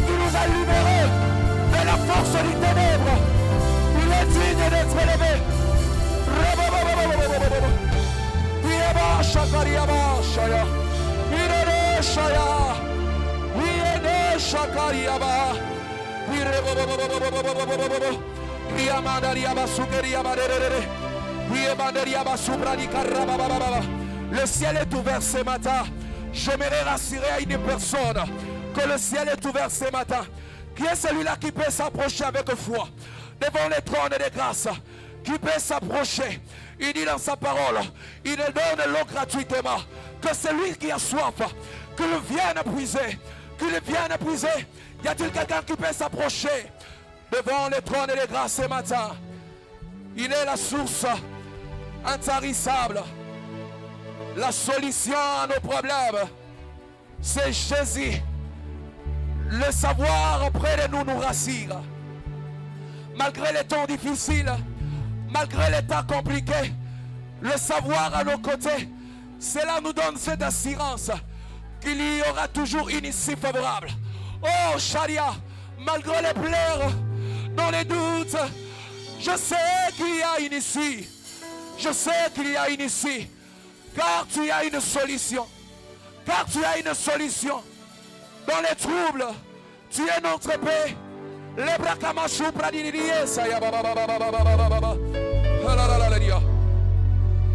qui nous a libérés de la force du ténèbre. Il est digne d'être élevé. Le ciel est ouvert ce matin. J'aimerais rassurer à une personne que le ciel est ouvert ce matin. Qui est celui-là qui peut s'approcher avec foi devant les trônes de grâce? Qui peut s'approcher? Il dit dans sa parole, il donne l'eau gratuitement. Que celui qui a soif, qu'il vienne puiser. Qu'il vienne puiser. Y a-t-il quelqu'un qui peut s'approcher devant les trônes de grâce ce matin? Il est la source intarissable. La solution à nos problèmes, c'est Jésus. Le savoir près de nous nous rassure. Malgré les temps difficiles, malgré les temps compliqués, le savoir à nos côtés, cela nous donne cette assurance qu'il y aura toujours une issue favorable. Oh Sharia, malgré les pleurs, dans les doutes, je sais qu'il y a une issue. Je sais qu'il y a une issue. Car tu as une solution. Car tu as une solution. Dans les troubles, tu es notre paix.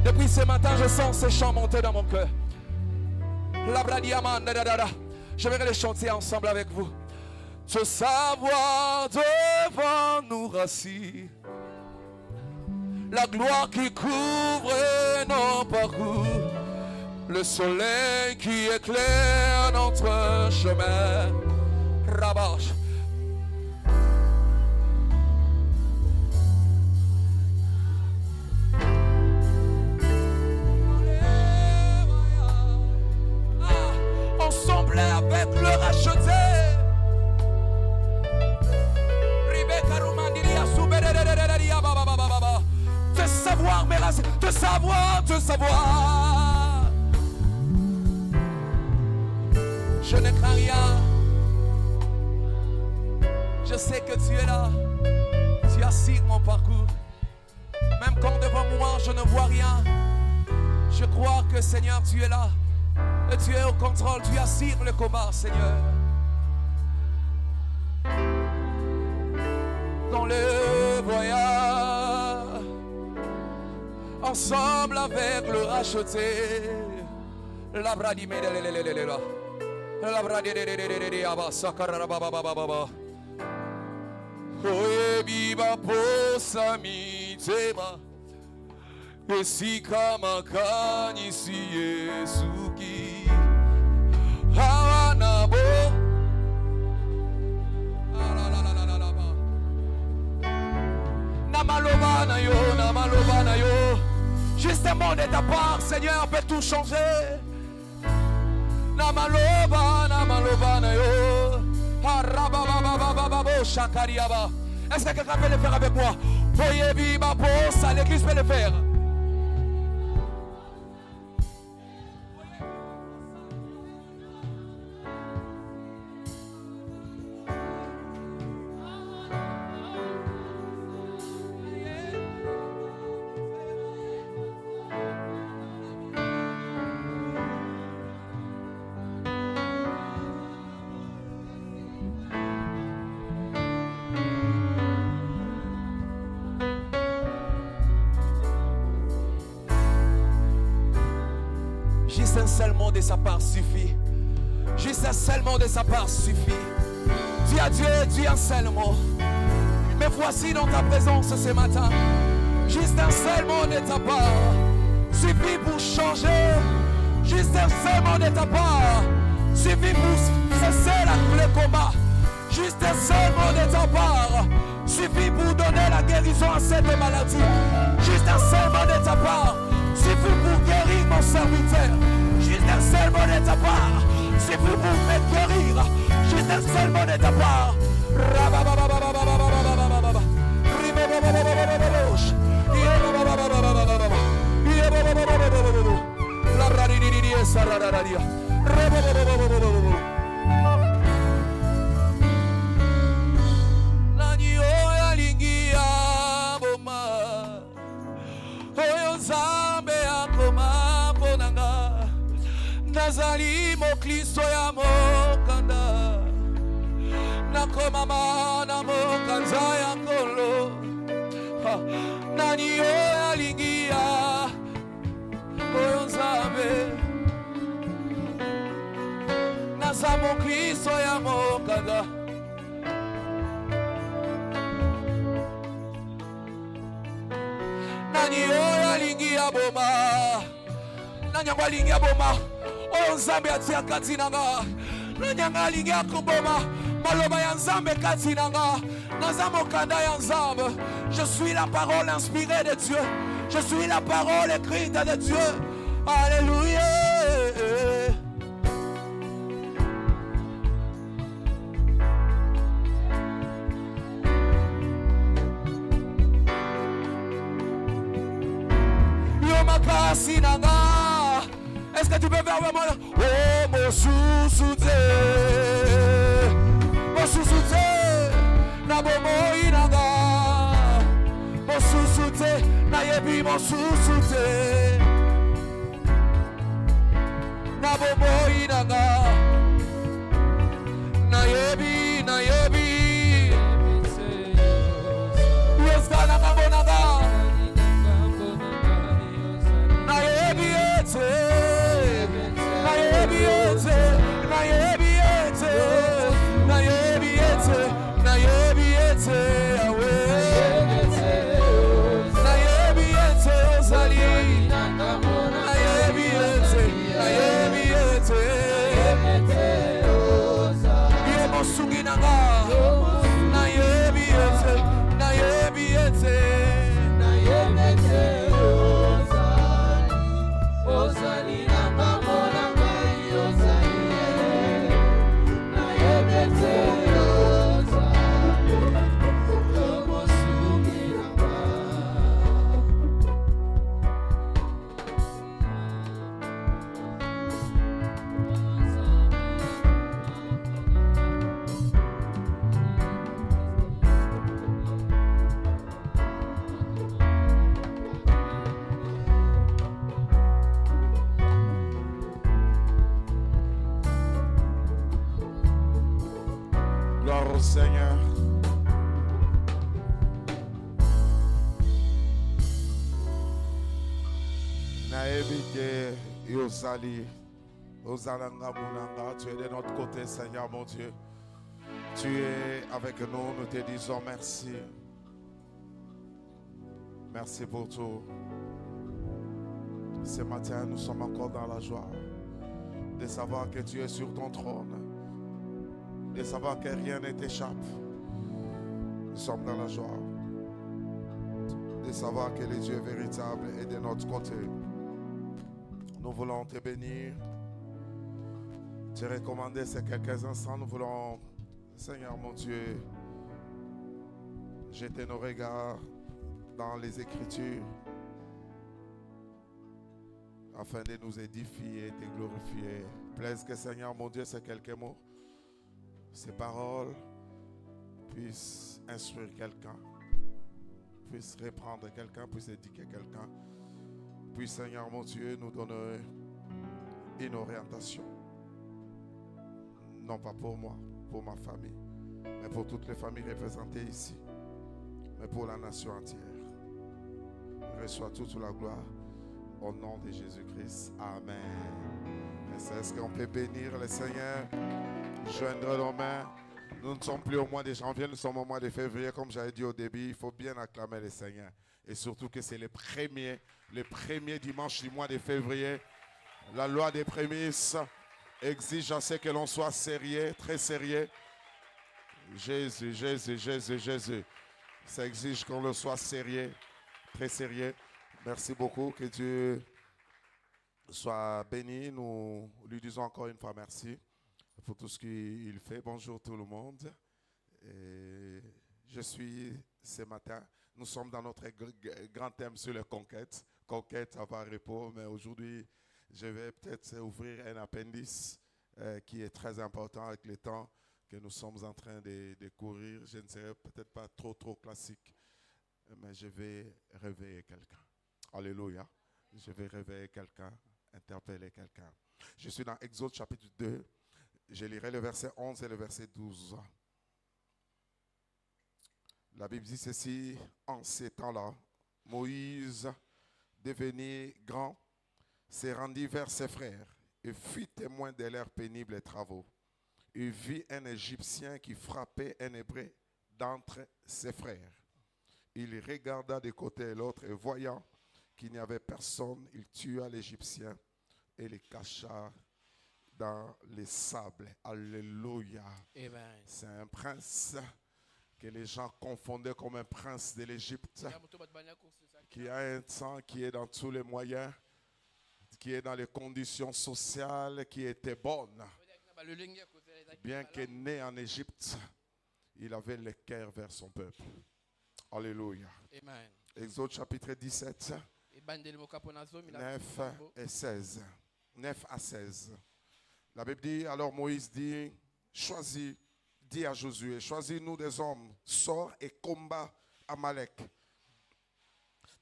Depuis ce matin, je sens ces chants monter dans mon cœur. Je vais les chanter ensemble avec vous. Ce savoir devant nous rassure. La gloire qui couvre nos parcours. Le soleil qui éclaire notre chemin. Rabâche. Ensemble avec le racheté. Te savoir, mais te savoir, te savoir. Je ne crains rien. Je sais que tu es là. Tu assures mon parcours. Même quand devant moi je ne vois rien, je crois que Seigneur tu es là. Et tu es au contrôle. Tu assures le combat, Seigneur. Dans le voyage, ensemble avec le racheté. La bradi medelela. La bradi de abasakara baba. Oye biba posami tema. Esi kama kani si Yesuki. Hawanabo. Namalobana yo. Juste un mot de ta part, Seigneur, peut tout changer. Namalobana yo. Harabababababo shakariaba. Est-ce que quelqu'un peut le faire avec moi? Voyez viva posa, l'église peut le faire. Juste un seul mot de sa part suffit. Juste un seul mot de sa part suffit. Dis à Dieu, dis un seul mot. Me voici dans ta présence ce matin. Juste un seul mot de ta part suffit pour changer. Juste un seul mot de ta part suffit pour cesser le combat. Juste un seul mot de ta part suffit pour donner la guérison à cette maladie. Juste un seul mot de ta part suffit pour guérir mon serviteur. Juste un seul mot de ta part suffit pour me guérir. Juste un seul mot de ta part. nazali moklisto ya mokanda nakomama na mokanza ya nkolo nani yo alingia oyo nzambe naza moklisto ya mokanda nani oyo alingia boma nanyango alingia boma oyo nzambe atia kati nanga nanyanga alingia koboma maloba ya nzambe kati nanga naza mokanda ya nzambe. Je suis la parole inspirée de Dieu, je suis la parole écrite de Dieu. Alléluia. Yo makasi nanga. Est-ce que tu peux faire vraiment? Oh, mon sous-souté, mon sous-souté, na bomo inanga, mon sous-souté, na yebi mon sous-souté, na bomo inanga, na yebi, yosana kabonanga, na yebi ete. Seigneur, naebite yosali ozalanga munanga, tu es de notre côté, Seigneur mon Dieu. Tu es avec nous, nous te disons merci. Merci pour tout. Ce matin, nous sommes encore dans la joie de savoir que tu es sur ton trône, de savoir que rien ne t'échappe. Nous sommes dans la joie de savoir que le Dieu véritable est de notre côté. Nous voulons te bénir, te recommander ces quelques instants. Nous voulons, Seigneur mon Dieu, jeter nos regards dans les Écritures afin de nous édifier et de glorifier. Plaise que, Seigneur mon Dieu, ces quelques mots, ces paroles puissent instruire quelqu'un, puissent reprendre quelqu'un, puissent éduquer quelqu'un, puisse, Seigneur mon Dieu, nous donner une orientation. Non pas pour moi, pour ma famille, mais pour toutes les familles représentées ici, mais pour la nation entière. Reçois toute la gloire au nom de Jésus-Christ. Amen. Est-ce qu'on peut bénir le Seigneur? Joindre nos mains. Nous ne sommes plus au mois de janvier, nous sommes au mois de février. Comme j'avais dit au début, il faut bien acclamer le Seigneur. Et surtout que c'est le premier dimanche du mois de février. La loi des prémices exige à ce que l'on soit sérieux, très sérieux. Jésus. Ça exige qu'on le soit sérieux, très sérieux. Merci beaucoup, que Dieu soit béni. Nous lui disons encore une fois merci pour tout ce qu'il fait. Bonjour tout le monde. Et je suis ce matin, nous sommes dans notre grand thème sur les conquêtes. Conquête avoir repos, mais aujourd'hui, je vais peut-être ouvrir un appendice qui est très important avec le temps que nous sommes en train de courir. Je ne serai peut-être pas trop classique, mais je vais réveiller quelqu'un. Alléluia. Je vais réveiller quelqu'un, interpeller quelqu'un. Je suis dans Exode chapitre 2. Je lirai le verset 11 et le verset 12. La Bible dit ceci: en ces temps-là, Moïse, devenu grand, s'est rendu vers ses frères et fut témoin de leurs pénibles travaux. Il vit un Égyptien qui frappait un Hébreu d'entre ses frères. Il regarda de côté et l'autre et voyant qu'il n'y avait personne, il tua l'Égyptien et le cacha dans les sables. Alléluia. Amen. C'est un prince que les gens confondaient comme un prince de l'Égypte, qui a un sang qui est dans tous les moyens, qui est dans les conditions sociales, qui était bonne. Bien que né en Égypte, il avait le cœur vers son peuple. Alléluia. Amen. Exode chapitre 17, 9 et 16. 9 à 16. La Bible dit, alors Moïse dit, dit à Josué, choisis-nous des hommes, sors et combat Amalek.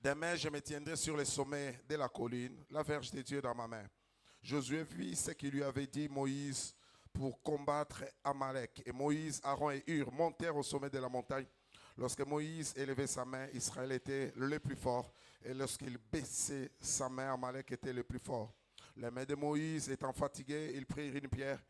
Demain, je me tiendrai sur le sommet de la colline, la verge de Dieu dans ma main. Josué vit ce qu'il lui avait dit Moïse pour combattre Amalek. Et Moïse, Aaron et Hur montèrent au sommet de la montagne. Lorsque Moïse élevait sa main, Israël était le plus fort. Et lorsqu'il baissait sa main, Amalek était le plus fort. Les mains de Moïse étant fatiguées, ils prirent une pierre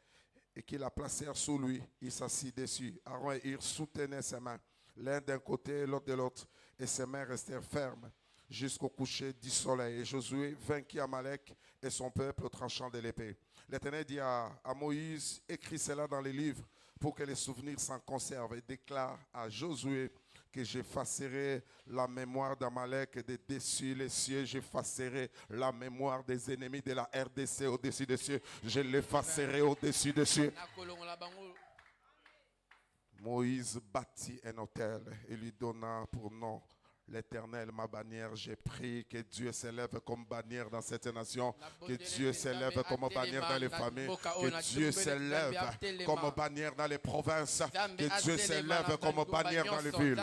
et qu'ils la placèrent sous lui. Il s'assit dessus. Aaron et Hur soutenaient ses mains, l'un d'un côté, l'autre de l'autre. Et ses mains restèrent fermes jusqu'au coucher du soleil. Et Josué vainquit Amalek et son peuple au tranchant de l'épée. L'Éternel dit à Moïse, écris cela dans les livres pour que les souvenirs s'en conservent, et déclare à Josué que j'effacerai la mémoire d'Amalek de dessus les cieux, j'effacerai la mémoire des ennemis de la RDC au-dessus des cieux, je l'effacerai au-dessus des cieux. Moïse bâtit un autel et lui donna pour nom l'Éternel, ma bannière. J'ai prié que Dieu s'élève comme bannière dans cette nation, que Dieu s'élève comme bannière dans les familles, que Dieu s'élève comme bannière dans les provinces, que Dieu s'élève comme bannière dans les villes.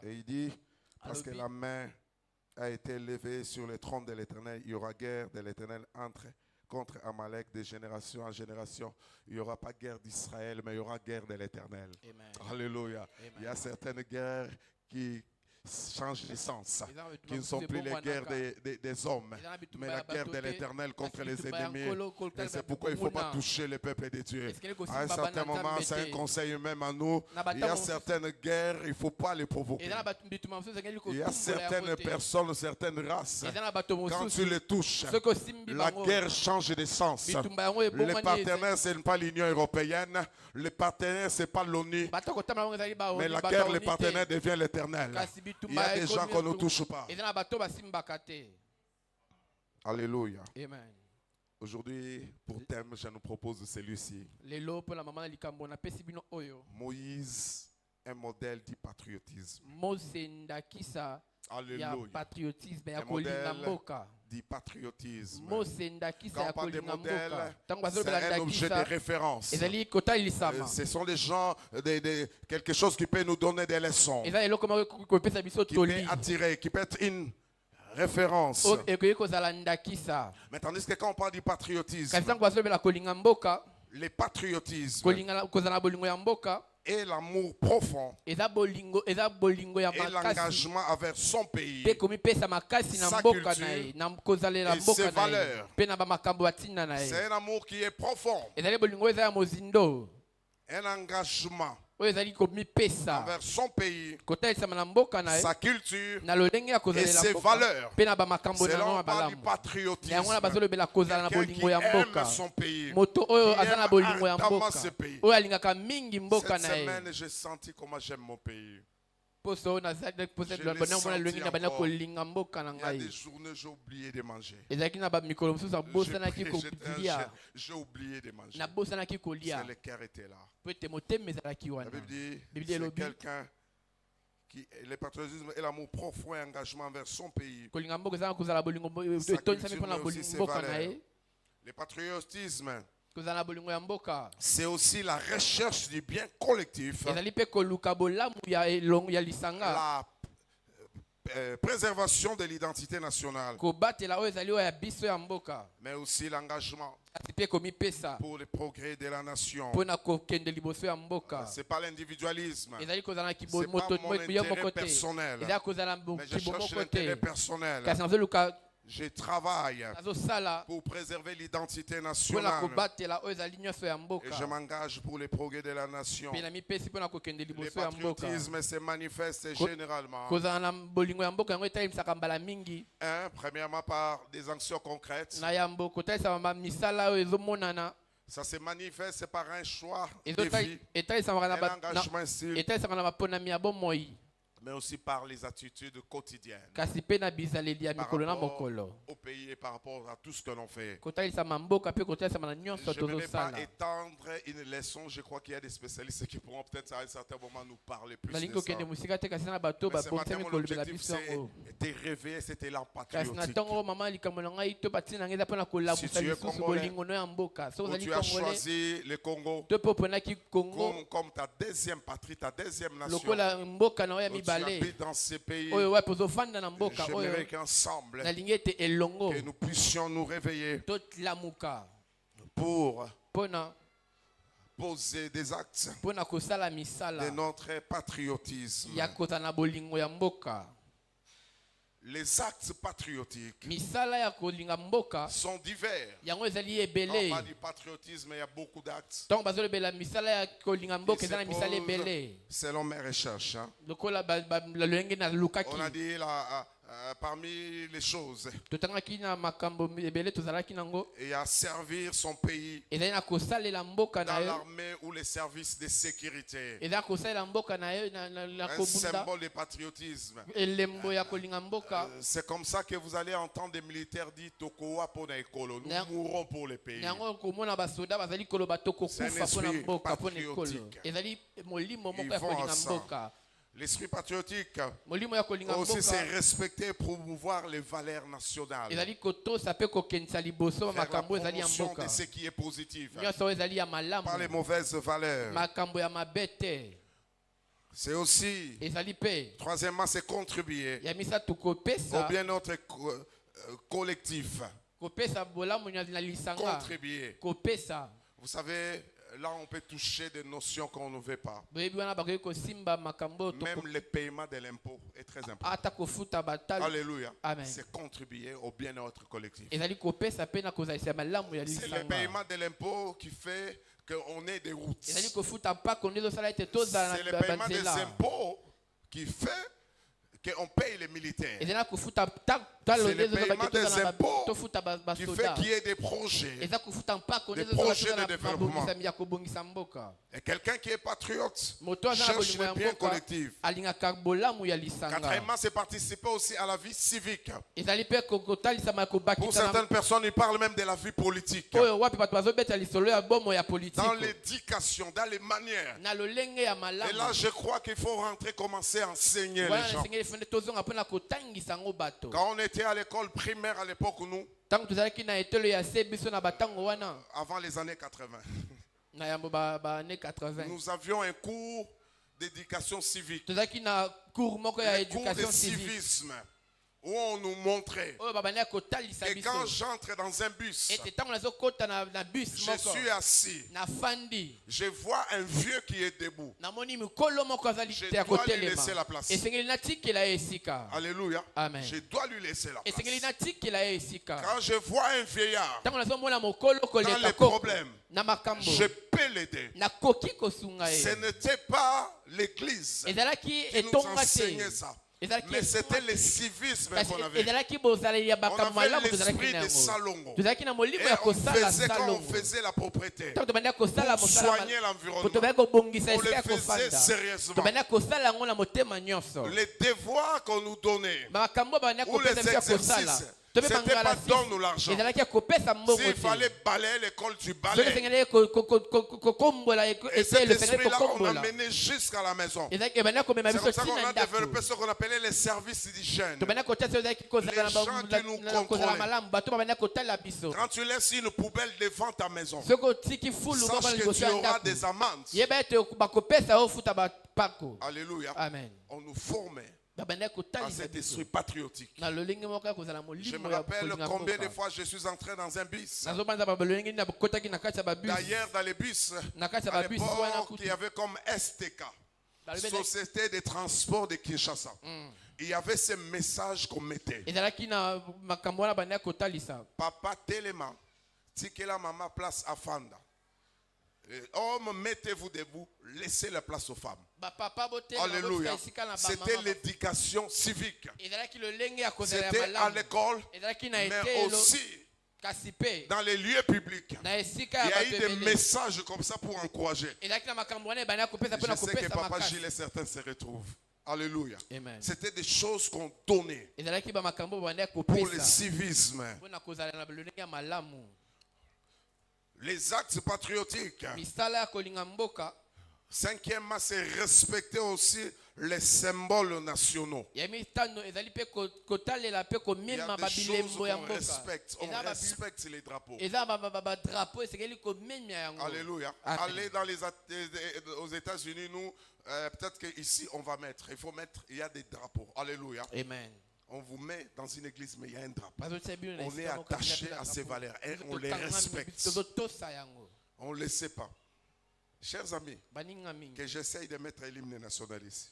Et il dit, parce que la main a été levée sur le trône de l'Éternel, il y aura guerre de l'Éternel contre Amalek de génération en génération. Il n'y aura pas guerre d'Israël, mais il y aura guerre de l'Éternel. Alléluia. Amen. Il y a certaines guerres qui changent de sens, qui ne sont plus les guerres des hommes, mais la guerre de l'Éternel contre les ennemis. Et c'est pourquoi il ne faut pas toucher le peuple de Dieu. À un certain moment, c'est un conseil même à nous. Il y a certaines guerres, il ne faut pas les provoquer. Il y a certaines personnes, certaines races, quand tu les touches, la guerre change de sens. Le partenaire, ce n'est pas l'Union européenne. Le partenaire, ce n'est pas l'ONU. Mais la guerre, le partenaire devient l'Éternel. Il y a des gens qu'on ne touche pas. Alléluia. Amen. Aujourd'hui, pour thème, je nous propose celui-ci. Moïse, un modèle du patriotisme. Alléluia. Un modèle du patriotisme. Quand on parle de modèle, c'est un objet de référence. Ce sont des gens, quelque chose qui peut nous donner des leçons, qui peut attirer, qui peut être une référence. Mais tandis que quand on parle du patriotisme, le patriotisme et l'amour profond et l'engagement envers son pays, sa culture et ses valeurs. C'est un amour qui est profond, un engagement envers son pays, sa culture et ses valeurs. C'est là on parle du patriotisme. Quelqu'un qui aime son pays, qui aime ardemment ce pays. Cette semaine, j'ai senti comment j'aime mon pays. Il y a des journées, j'ai oublié de manger. J'ai oublié de manger. C'est le cœur était là. La Bible dit, c'est quelqu'un qui, le patriotisme et l'amour profond et engagement envers son pays. Sa culture, mais aussi ses valeurs. Le patriotisme, c'est aussi la recherche du bien collectif, la préservation de l'identité nationale, mais aussi l'engagement pour le progrès de la nation. Ce n'est pas l'individualisme, ce n'est pas mon intérêt personnel, mais je cherche l'intérêt personnel. Je travaille pour préserver l'identité nationale et je m'engage pour le progrès de la nation. Le patriotisme se manifeste généralement. Premièrement par des actions concrètes. Ça se manifeste par un choix de vie, un engagement style, mais aussi par les attitudes quotidiennes par rapport au pays et par rapport à tout ce que l'on fait. Je ne vais pas étendre une leçon. Je crois qu'il y a des spécialistes qui pourront peut-être à un certain moment nous parler plus de ça. Mais ce matin, mon objectif, c'était réveiller cet élan patriotique. Si tu es congolais, ou tu as choisi le Congo comme ta deuxième patrie, ta deuxième nation, tu habites dans ces pays, j'aimerais qu'ensemble, que nous puissions nous réveiller pour poser des actes de notre patriotisme. Les actes patriotiques sont divers. Quand on parle du patriotisme, il y a beaucoup d'actes. Selon mes recherches, on a dit parmi les choses, il y a servir son pays dans l'armée ou les services de sécurité. Un symbole de patriotisme. C'est comme ça que vous allez entendre des militaires dire Tokowa pona ekolo. Nous mourrons pour le pays. C'est un esprit patriotique. Ils vont ensemble. L'esprit patriotique aussi, c'est respecter et promouvoir les valeurs nationales. Faire la promotion de ce qui est positif. Pas les mauvaises valeurs. C'est aussi, troisièmement, c'est contribuer au bien-être collectif. Contribuer. Vous savez, là, on peut toucher des notions qu'on ne veut pas. Même le paiement de l'impôt est très important. Alléluia. C'est contribuer au bien-être collectif. C'est le paiement de l'impôt qui fait qu'on ait des routes. C'est le paiement des impôts qui fait qu'on paye les militaires. C'est le paiement des impôts qui fait qu'il y ait des projets de développement. Et quelqu'un qui est patriote cherche le bien collectif. Quatrièmement, c'est participer aussi à la vie civique. Pour certaines personnes, ils parlent même de la vie politique. Dans l'éducation, dans les manières. Et là, je crois qu'il faut commencer à enseigner les gens. Quand on était à l'école primaire à l'époque, nous, avant les années 80, nous avions un cours d'éducation civique, un cours de civisme, où on nous montrait que quand j'entre dans un bus, je suis assis, je vois un vieux qui est debout, je dois lui laisser la place. Alléluia. Amen. Je dois lui laisser la place. Quand je vois un vieillard dans les problèmes, je peux l'aider. Ce n'était pas l'église qui nous enseignait ça, mais c'était le civisme qu'on avait. On avait l'esprit de Salongo. Et on faisait quand on faisait la propreté, pour soigner l'environnement, on le faisait sérieusement. Les devoirs qu'on nous donnait, ou les exercices, c'était pas donne-nous l'argent. S'il fallait balayer l'école, tu balayes. Et cet esprit-là, on l'a mené jusqu'à la maison. C'est comme ça qu'on a développé ce qu'on appelait les services d'hygiène. Les gens qui nous contrôlaient. Quand tu laisses une poubelle devant ta maison, sache que tu auras des amendes. Alléluia. Amen. On nous formait à cet esprit patriotique. Je me rappelle combien de fois je suis entré dans un bus. D'ailleurs, dans les bus, à l'époque, il y avait comme STK, Société de transport de Kinshasa. Il y avait ce message qu'on mettait. Papa Téléma, Tikela Mama place à Fanda. Hommes, mettez-vous debout, laissez la place aux femmes. Alléluia. C'était l'éducation civique. C'était à l'école, mais aussi dans les lieux publics. Il y a eu des messages comme ça pour encourager. Je sais que Papa Gilles, certains se retrouvent. Alléluia. C'était des choses qu'on donnait pour le civisme. Les actes patriotiques. Cinquièmement, c'est respecter aussi les symboles nationaux. Il y a des choses qu'on respecte. On respecte les drapeaux. Alléluia. Aller aux États-Unis, nous, peut-être qu'ici, on va mettre. Il faut mettre, il y a des drapeaux. Alléluia. Amen. On vous met dans une église, mais il y a un drapeau. On est attaché à ces valeurs et on les respecte. On ne le sait pas. Chers amis, que j'essaye de mettre l'hymne national ici.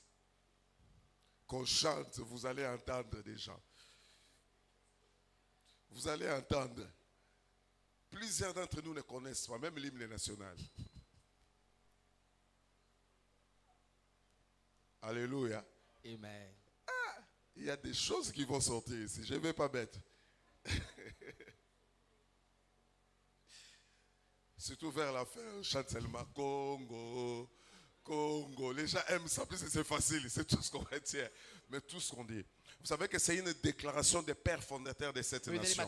Qu'on chante, vous allez entendre déjà. Vous allez entendre. Plusieurs d'entre nous ne connaissent pas, même l'hymne national. Alléluia. Amen. Il y a des choses qui vont sortir ici. Je ne vais pas mettre. Surtout vers la fin, on chante seulement Congo, Congo. Les gens aiment ça, parce que c'est facile, c'est tout ce qu'on retient. Mais tout ce qu'on dit. Vous savez que c'est une déclaration des pères fondateurs de cette nation.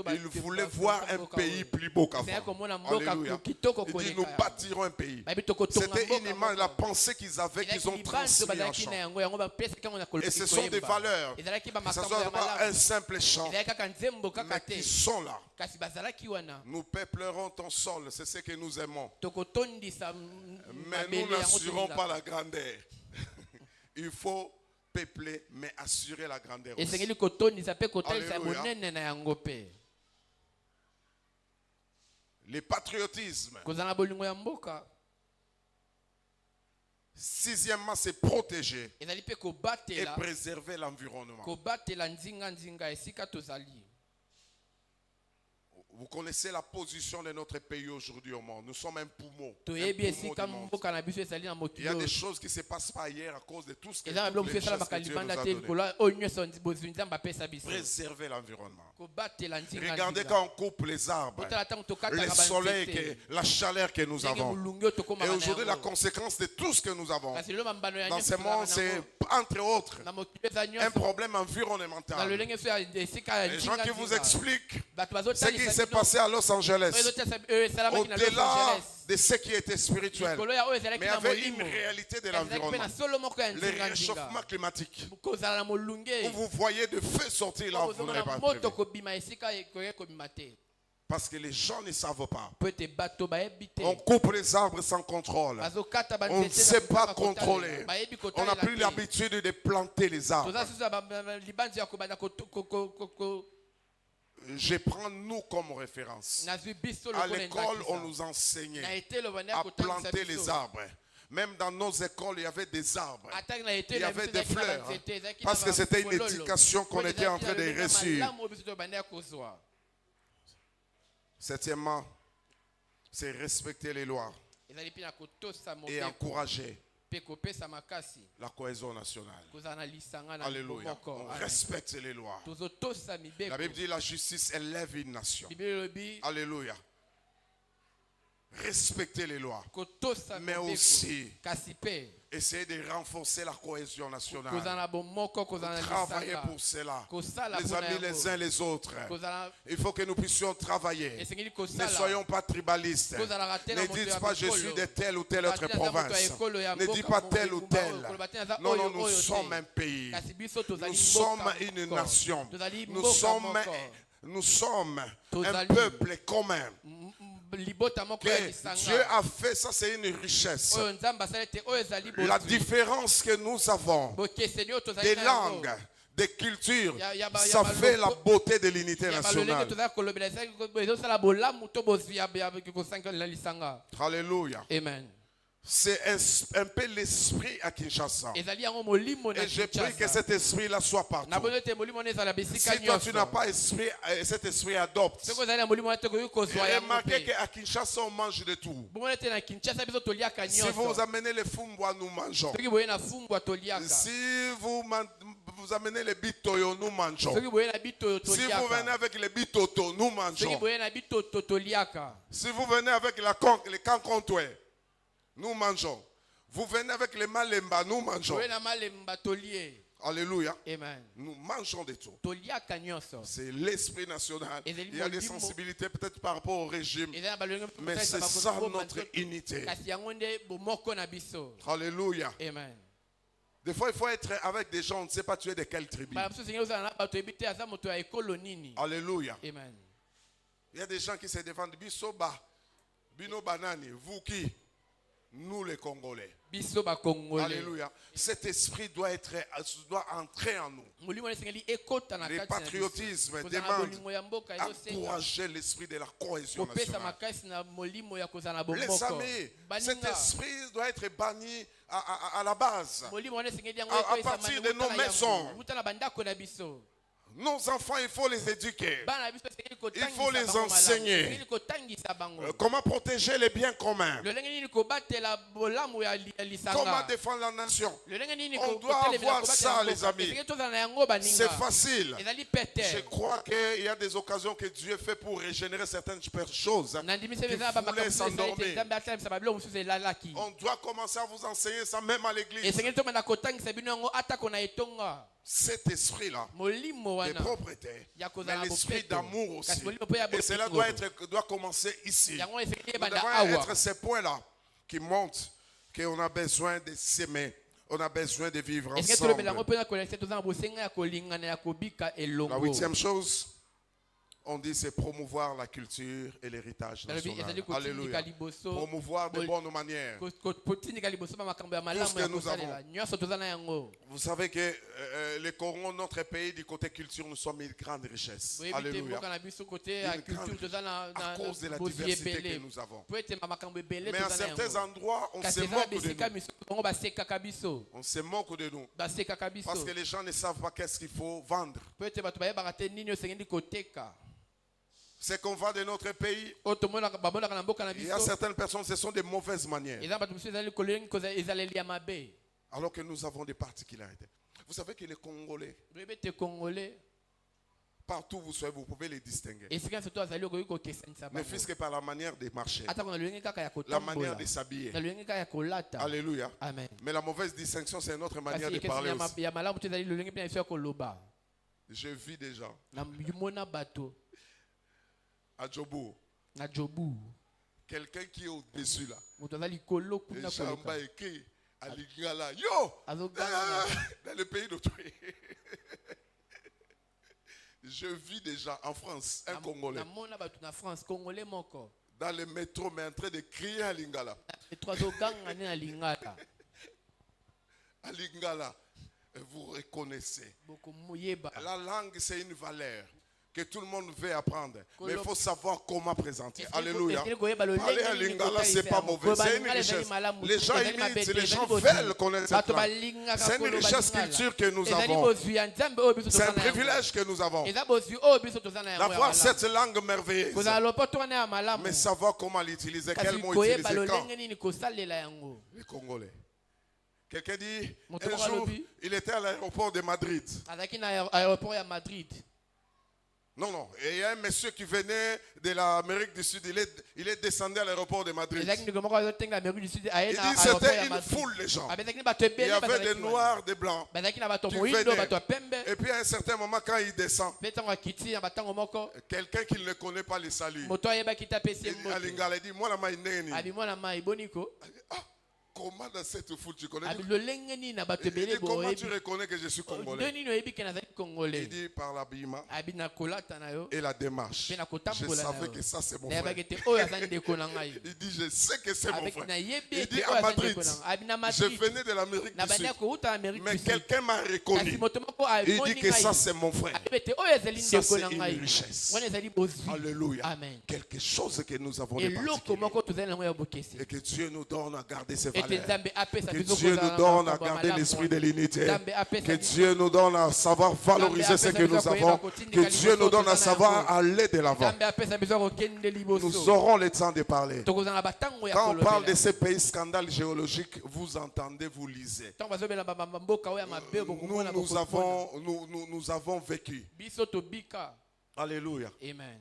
Ils voulaient voir un pays plus beau qu'avant. Alléluia. Il dit, nous bâtirons un pays. C'était une image, la pensée qu'ils avaient, qu'ils ont transmis en chant. Et ce sont des valeurs. Ce ne sont pas un simple chant, mais qui sont là. Nous peuplerons ton sol, c'est ce que nous aimons. Mais nous n'assurons pas la grandeur. Il faut peupler, mais assurer la grandeur aussi. Alléluia. Le patriotisme. Sixièmement, c'est protéger et préserver l'environnement. Vous connaissez la position de notre pays aujourd'hui au monde. Nous sommes un poumon. Il y a des choses qui ne se passent pas ailleurs à cause de tout ce que Dieu nous a donné. Préserver l'environnement. Regardez quand on coupe les arbres, le soleil, la chaleur que nous avons. Et aujourd'hui, la conséquence de tout ce que nous avons dans ce monde, c'est entre autres un problème environnemental. Les gens qui vous expliquent ce qui s'est passé à Los Angeles, au-delà de ce qui était spirituel, mais il y avait une réalité de l'environnement, le réchauffement climatique, où vous voyez de feux sortir là où vous n'aurez pas prévu. Parce que les gens ne savent pas. On coupe les arbres sans contrôle. On ne sait pas contrôler. On n'a plus l'habitude de planter les arbres. Je prends nous comme référence. À l'école, on nous enseignait à planter les arbres. Même dans nos écoles, il y avait des arbres. Il y avait des fleurs. Parce que c'était une éducation qu'on était en train de réussir. Septièmement, c'est respecter les lois et encourager la cohésion nationale. Alléluia. On respecte les lois. La Bible dit la justice élève une nation. Alléluia. Respecter les lois, mais aussi essayer de renforcer la cohésion nationale. Travailler pour cela. Les amis les uns les autres. Il faut que nous puissions travailler. Ne soyons pas tribalistes. Ne dites pas je suis de telle ou telle autre province. Ne dites pas tel ou tel. Non, non, nous sommes un pays. Nous sommes une nation. Nous sommes un peuple commun. que Dieu a fait, ça c'est une richesse. La différence que nous avons des langues, des cultures, ça fait la beauté de l'unité nationale. Alléluia. Amen. C'est un peu l'esprit à Kinshasa. Et je prie que cet esprit-là soit partout. Si toi tu n'as pas esprit, cet esprit adopte. Et remarquez qu'à Kinshasa on mange de tout. Si vous amenez les fumbwa, nous mangeons. Si vous amenez les bitoyo, nous mangeons. Si vous venez avec les bitoto, nous mangeons. Si vous venez avec les kankontoué, nous mangeons. Vous venez avec les malemba, nous mangeons. Alléluia. Amen. Nous mangeons de tout. C'est l'esprit national. Il y a des sensibilités peut-être par rapport au régime. Mais c'est ça notre unité. Alléluia. Amen. Des fois, il faut être avec des gens, on ne sait pas tu es de quelle tribu. Alléluia. Amen. Il y a des gens qui se défendent. Bisoba, Bino Banani, vous qui? Nous les Congolais. Alléluia. Cet esprit doit entrer en nous. Le patriotisme demande d'encourager l'esprit de la cohésion nationale. Les amis, cet esprit doit être banni à la base. À partir de nos maisons. Nos enfants, il faut les éduquer. Il faut les enseigner. Comment protéger les biens communs. Comment défendre la nation. On doit avoir ça, les amis. C'est facile. Je crois qu'il y a des occasions que Dieu fait pour régénérer certaines choses qui voulaient s'endormir. On doit commencer à vous enseigner ça même à l'église. Cet esprit-là de propreté, mais l'esprit d'amour aussi. Et cela doit commencer ici. Nous devons être ces points-là qui montrent qu'on a besoin de s'aimer. On a besoin de vivre ensemble. La 8e chose, on dit c'est promouvoir la culture et l'héritage national. Alléluia. Promouvoir de bonnes manières. Tout ce que nous avons. Vous savez que le Congo, notre pays, du côté culture, nous sommes une grande richesse. Alléluia. À cause de la diversité que nous avons. Mais à certains endroits, on se moque de nous. On se moque de nous. Parce que les gens ne savent pas qu'est-ce qu'il faut vendre. C'est qu'on va de notre pays. Il y a certaines personnes, ce sont des mauvaises manières. Alors que nous avons des particularités. Vous savez que les Congolais, partout où vous soyez, vous pouvez les distinguer. Ne fût-ce que par la manière de marcher, la manière de s'habiller. Alléluia. Amen. Mais la mauvaise distinction, c'est notre manière de parler aussi. Je vis déjà. À Djobu. Quelqu'un qui est au-dessus là. Les gens écrit à Lingala. Yo! Dans le pays d'autrui. Je vis déjà en France, un Congolais. Dans le métro, mais en train de crier à Lingala. À Lingala. Vous reconnaissez. La langue, c'est une valeur que tout le monde veut apprendre. Mais il faut savoir comment présenter. Alléluia. Parler à Lingala, ce n'est pas mauvais. C'est une richesse. Les gens imitent, les gens veulent connaître cette langue. C'est une richesse culture que nous avons. C'est un privilège que nous avons. D'avoir cette langue merveilleuse. Mais savoir comment l'utiliser, quel mot utiliser quand. Les Congolais. Quelqu'un dit, un jour, il était à l'aéroport de Madrid. Non. Et il y a un monsieur qui venait de l'Amérique du Sud. Il est descendu à l'aéroport de Madrid. Il dit c'était une foule de gens. Il y avait des noirs, des blancs qui venaient. Et puis à un certain moment, quand il descend, quelqu'un qui ne connaît pas les salue. Il dit, moi la maïneni. Comment dans cette foule tu connais? Abi lolenge ni na bato Il dit, ebele comment boyebi. tu reconnais que je suis congolais? Ndeni no yebi ke nazali congolais. Il dit par l'habillement Abi na kolata na yo. et la démarche. Pe na Je kotambola na savais yo. que ça c'est mon Na frère. yebaki te oyo aza ndeko na ngai. Il dit, je sais que c'est mon Avec frère. na yebi Il dit ete à oyo aza Madrid, ndeko na ngai. Abi na je Madrid. venais de l'Amérique Na du Sud. bania ko uta Amérique Mais du Sud. quelqu'un m'a Kasi reconnu. moto moko Il amoni dit que ngai. ça c'est mon frère. Abi ete oyo ezali Ça ndeko na c'est ngai. une richesse. Wana ezali bozwi. Alléluia. Amen. Quelque chose que nous avons de Eloko particulier. moko tozali nango ya bokesi. Et que Dieu nous donne à garder ses Ete valeurs. Nzambe apesa Que biso Dieu kozala nous na donne à makambo ya garder malamu l'esprit wana. de l'unité. Nzambe apesa Que biso. Dieu nous donne à savoir valoriser ce que nous avons. Que Dieu nous donne à savoir aller de l'avant. Nzambe apesa biso kokende liboso. Nous aurons le temps de parler. Tokozala na batango ya Quand on parle de kolobela. ces pays scandales géologiques, vous entendez, vous lisez. Ntango bazobela mboka oyo ya mabe bokomona Nous avons vécu. biso tobika. Alléluia. Amen.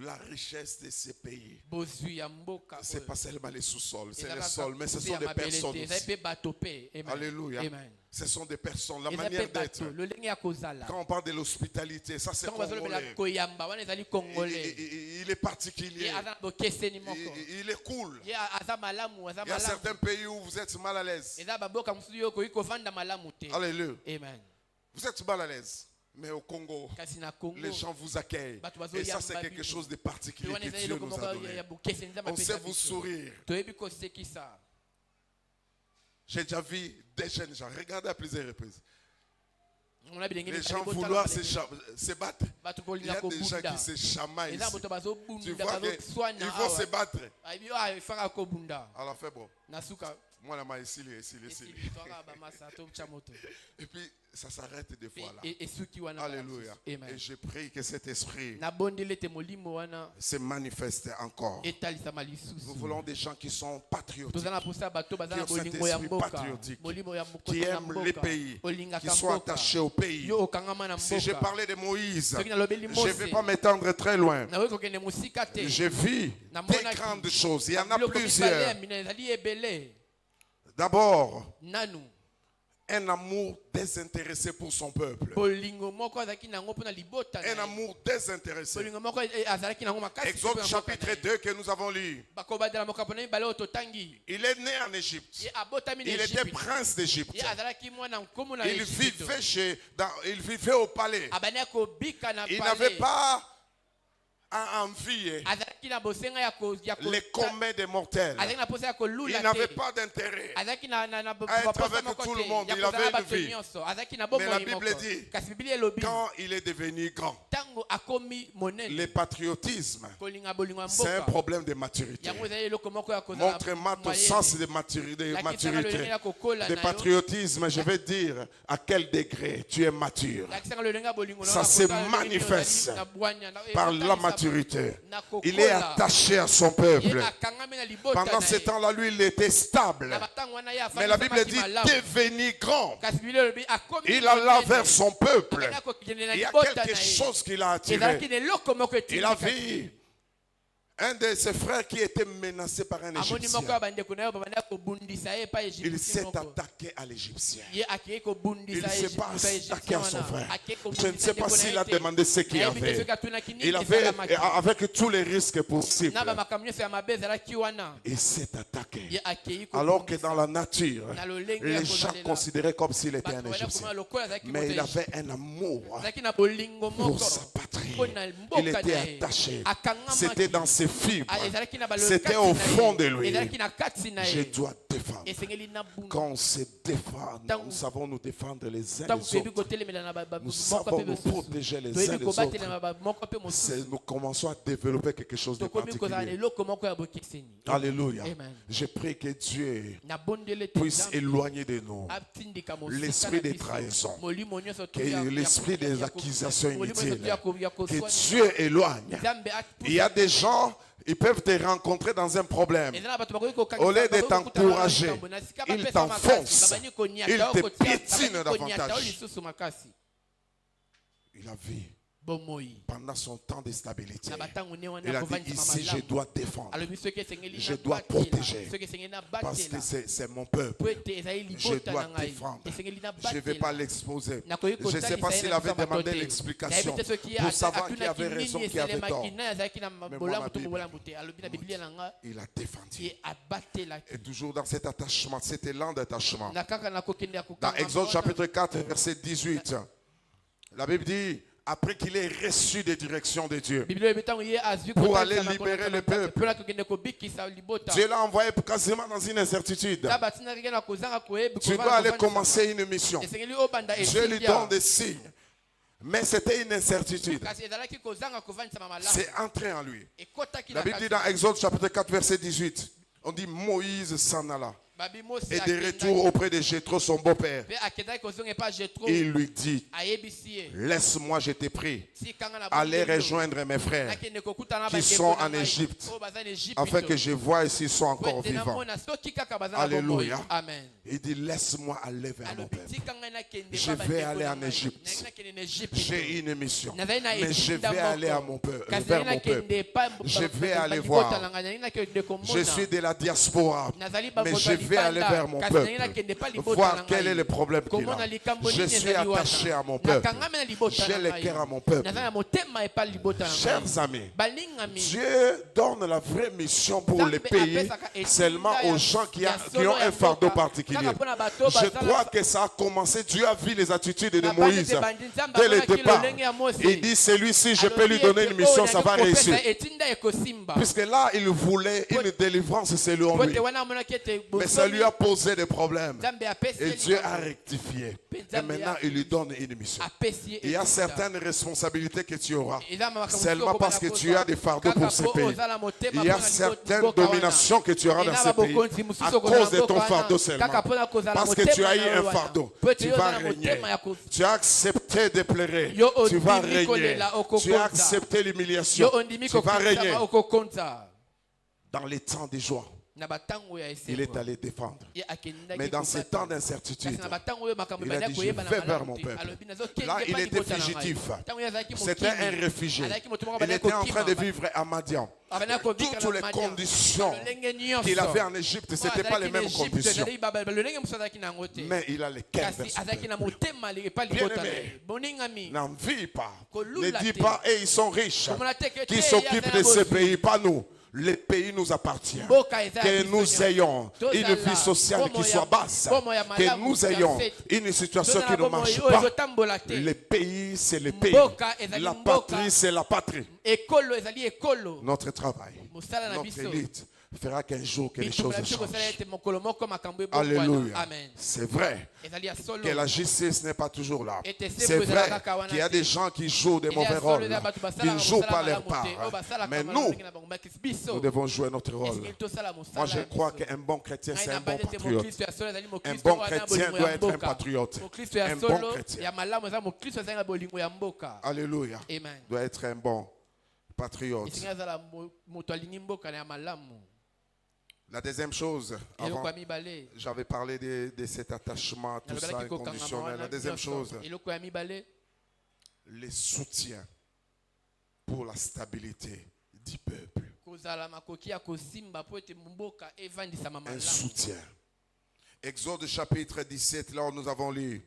La richesse de ces pays. Bozwi ya mboka Ce n'est oyo. pas seulement les sous-sols, c'est Ezalaka les sols, mais ce kusi sont ya des mabele personnes te, ezali aussi. mpe bato pe. Amen. Alléluia. Amen. Ce sont des personnes, la Ezali manière mpe d'être. bato, lolenge ya kozala. Quand on parle de l'hospitalité, ça c'est Ntango bazolobela congolais. koyamba wana ezali congolais. Il est particulier. Ye aza na bokeseni moko. Il est cool. Ye aza malamu, aza Il y a certains malamu. pays où vous êtes mal à l'aise. Eza baboka mosusu yo okoki kovanda malamu te. Alléluia. Amen. Vous êtes mal à l'aise. Mais au Congo, Kasi na Congo, les gens vous accueillent. bato bazo Et ça, yamba c'est quelque bino. chose de particulier wana que ezali Dieu eloko nous a moko donné. ya bokeseni Nzambe On apesa sait vous biso. sourire. Toyebi kosekisa. J'ai déjà vu des jeunes gens. Regardez à plusieurs reprises. On a bilenge Les bitali gens botala vouloir balenge. se battre. Bato Il y kolinga a des gens kobunda. qui se chamaillent Eza ici. bato Tu bazobunda, vois bazoswana qu'ils vont se awa. battre. Ayibi oyo efaka kobunda. Alors fait bon. Nasuka. Moi, la main ici. Esili toka bamasa tomcha moto. Et puis, ça s'arrête des fois là. Esuki wana. Alléluia. Amen. Et je prie que cet esprit Nabondeli te molimo wana se manifeste encore. etalisama lisusu. Nous voulons des gens qui sont patriotiques, Tozana posa bato bazana qui ont cet bolingo ya esprit mboka. patriotique, Molimo ya mboka. qui aiment les pays, Olinga qui sont mboka. attachés au pays. Yo okangama na Si je mboka. parlais de Moïse, Soki nalobeli je ne Mose. vais pas m'étendre très loin. Na wewe kokende musika te. J'ai vu des grandes choses. Il y en a Biloko mibale ya plusieurs. minene ezali ebele. D'abord, Nanu. un amour désintéressé pour son peuple. Bolingo moko azalaki nango mpona libota. Un amour désintéressé. Bolingo moko azalaki nango makasi. Exode chapitre 2 que nous avons lu. Bakobadela moko mpona mibale oyo totangi. Il est né en Égypte. Ye abotami na Il était Égypte. prince d'Égypte. Ye azalaki mwana nkomo na Il Égypte. il vivait au palais. Abani kobika na Il palais. n'avait pas envie Azalaki na bosenga ya ko les combats des mortels. azalaki na posa ya kolula Il n'avait pas d'intérêt. azalaki na être avec tout le monde. Il avait une vie. azalaki na Mais la bomoi Bible moko dit, kasi Biblia elobi quand il est devenu grand, tango akomi monene le patriotisme, kolinga bolingo ya c'est un mboka problème de maturité. yango ezali eloko moko ya kozala Montre-moi ton moyenne. sens de maturité, Lakisaka lolenge ya kokola de na yo. patriotisme. Je vais dire à quel degré tu es mature. Lakisaka lolenge ya bolingo na Ça yo, se nakosala lolenge manifeste na bwanya, na- par la ezotalisa maturité. na kokola. Il est attaché à son peuple. Ye akangami na libota Pendant na ce ye. temps-là, lui, il était stable. Na batango wana ye Mais la afandisaki Bible dit malamu. devenu grand. Kasi Biblia elobi akomi Il alla monene. vers son peuple. Akendaki kokende na Il y a libota quelque na ye. chose qui l'a attiré. ezalaki na eloko moko Il a etindikaki. vu un de ses frères qui était menacé par un amoni Égyptien. moko ya bandeko na yo babandaki kobundisa ye epai Il s'est Égyptien moko. attaqué à l'Égyptien. Ye akei Il kobundisa ne s'est pas Égyptien attaqué à son wana. frère. Akei Je ne kobundisa sais pas ndeko na s'il ye a te. demandé ce qu'il Nayebi te avait. soki atunaki nini Il avait, esalamaki. avec tous les risques possibles, na bamakambo nyonso ya mabe ezalaki wana il s'est attaqué. ye akei Alors que dans la nature, na lolenge ya les gens kozalela. considéraient comme s'il était Bato un bayaki Égyptien. komona lokola azalaki Mais moto il ya avait un amour azalaki na bolingo pour moko sa patrie. mpona Il mboka na était ye. attaché. Akangamaki. C'était dans ses fibres. Ah, ezalaki na balolo C'était kati au na fond ye. de lui. ezalaki na kati na Je ye dois défendre. esengeli na bunga Quand on se défend, Tant- nous savons nous défendre les uns ntango les toyebi autres. kotelemela na Nous moko savons mpe nous mosusu protéger les uns toyebi les kobatelema autres. moko mpe mosusu Nous commençons à développer quelque chose de tokomi kozala na particulier. eloko moko ya bokeseni Alléluia. Amen. Je prie que Dieu nabondele te puisse Nzambe éloigner de nous atindika mosika l'esprit na des biso. trahisons, molimo nyonso que l'esprit des accusations inutiles, que que Dieu éloigne. Il y a des gens, ils peuvent te rencontrer dans un problème. Au lieu de t'encourager, ils t'enfoncent. Ils te piétinent davantage. Il a vu pendant son temps de stabilité. Na batango ne wana Il a dit kovandisa ici, je malamu. dois défendre. Alobi soki esengeli Je na dois batela, protéger. soki esengeli na Parce que batela, c'est mon peuple. po ete ezali Je libota dois na ngai, défendre. esengeli na Je ne vais pas batela. l'exposer. Nakoki Je ne sais pas kotalisa s'il ye na avait biso demandé bato te. l'explication Nayebi te soki pour savoir qui atunaki avait raison, nini qui avait tort. eselemaki, na ezalaki na moi, bolamu ma to Bible bolamu te. Alobi na Biblia na nga, Il a défendu. ye abatelaki. Et toujours dans cet attachement, cet élan d'attachement. Na kaka nakokende ya Dans kokanga Exode wana. chapitre 4, verset 18, la Bible dit, après qu'il ait reçu des directions de Dieu, Biblia ebetango ye azwi pour kotalisa aller na libérer kolata le na kati, peuple. mpona kokende kobikisa libota. Dieu l'a envoyé quasiment dans une incertitude. Ta batinaki na kozanga koyebi Tu kovanda dois aller kovandisa. commencer une mission. Esengeli obanda Dieu lui esindia. donne des signes. Mais c'était une incertitude. Kasi ezalaki kozanga kovandisa malamu. C'est entré en lui. Ekotaki La na Bible dit kati. dans Exode chapitre 4, verset 18, on dit Moïse s'en alla. Babi Mose Et de akendaki. retour auprès de Jéthro, son beau-père, Pe akendaki kozonga epa Jethro. il lui dit, Ayebisi ye. laisse-moi, je t'ai pris, Tikanga na aller bondelo. rejoindre mes frères, Nakende kokutana na qui bandeko sont na en ngai. Égypte, Oyo baza na Égypte. afin que je voie s'ils sont Po encore ete vivants. namona soki kaka baza na Alléluia. bomoi. Amen. Il dit, laisse-moi aller vers mon Alobi peuple. tikanga nakende Je pa vais bandeko aller na en ngai. Égypte. Nakende na Égypte. J'ai une mission, Nazali na mais je Égypte vais aller à moko. mon peuple, Kasi vers nazali mon peuple. nakende pa- Je vais ba- aller bandeko voir. na ngai. Nazali nakende komona. Je suis de la diaspora, Nazali mais bamoto je ya vais aller libanda. vers mon Kasi nazali peuple, nakende pa libota voir na quel ngai. est le problème qu'il Komona a. likambo Je nini suis ezali wana. attaché à mon peuple. Nakangami na libota J'ai na le ngai. cœur à mon peuple. Nazali na motema epa libota na ngai. Chers amis, Balingami. Dieu donne la vraie mission pour les pays seulement aux gens qui ont un fardeau particulier. Je crois que ça a commencé. Dieu a vu les attitudes de Moïse dès le départ. Il dit, celui-ci, je peux lui donner une mission, ça va réussir. Puisque là, il voulait une délivrance selon lui. Mais ça lui a posé des problèmes. Et Dieu a rectifié. Et maintenant, il lui donne une mission. Il y a certaines responsabilités que tu auras. Seulement parce que tu as des fardeaux pour ces pays. Il y a certaines dominations que tu auras dans ces pays à cause de ton fardeau seulement. Parce que tu as eu un fardeau. Tu vas régner. Tu as accepté de pleurer. Tu vas régner. Tu as accepté l'humiliation. Tu vas régner. Dans les temps de joie, il est allé défendre. Mais dans ces temps d'incertitude, il a dit, je vais vers mon peuple. Là, il était fugitif. C'était un réfugié. Il était en train de vivre à Madian. Toutes les conditions qu'il avait en Égypte, ce n'étaient pas les mêmes conditions. Mais il a le cœur vers son peuple. Bien-aimé, n'en vis pas. Ne dis pas, et ils sont riches. Qui s'occupent de ce pays, pas nous. Le pays nous appartient. Que nous ayons une vie sociale qui soit basse. Que nous ayons une situation qui ne marche pas. Le pays, c'est le pays. La patrie, c'est la patrie. Notre travail, notre élite fera qu'un jour que les choses changent. Alléluia. C'est vrai que la justice n'est pas toujours là. C'est vrai qu'il y a des gens qui jouent des mauvais rôles, qui ne jouent pas leur part. Mais nous devons jouer notre rôle. Moi, je crois qu'un bon chrétien, c'est un bon patriote. Un bon chrétien doit être un patriote. Un bon chrétien. Alléluia. Doit être un bon patriote. La deuxième chose, avant, j'avais parlé de cet attachement, tout ça inconditionnel. La deuxième chose, les soutiens pour la stabilité du peuple. Un soutien. Exode chapitre 17, là où nous avons lu.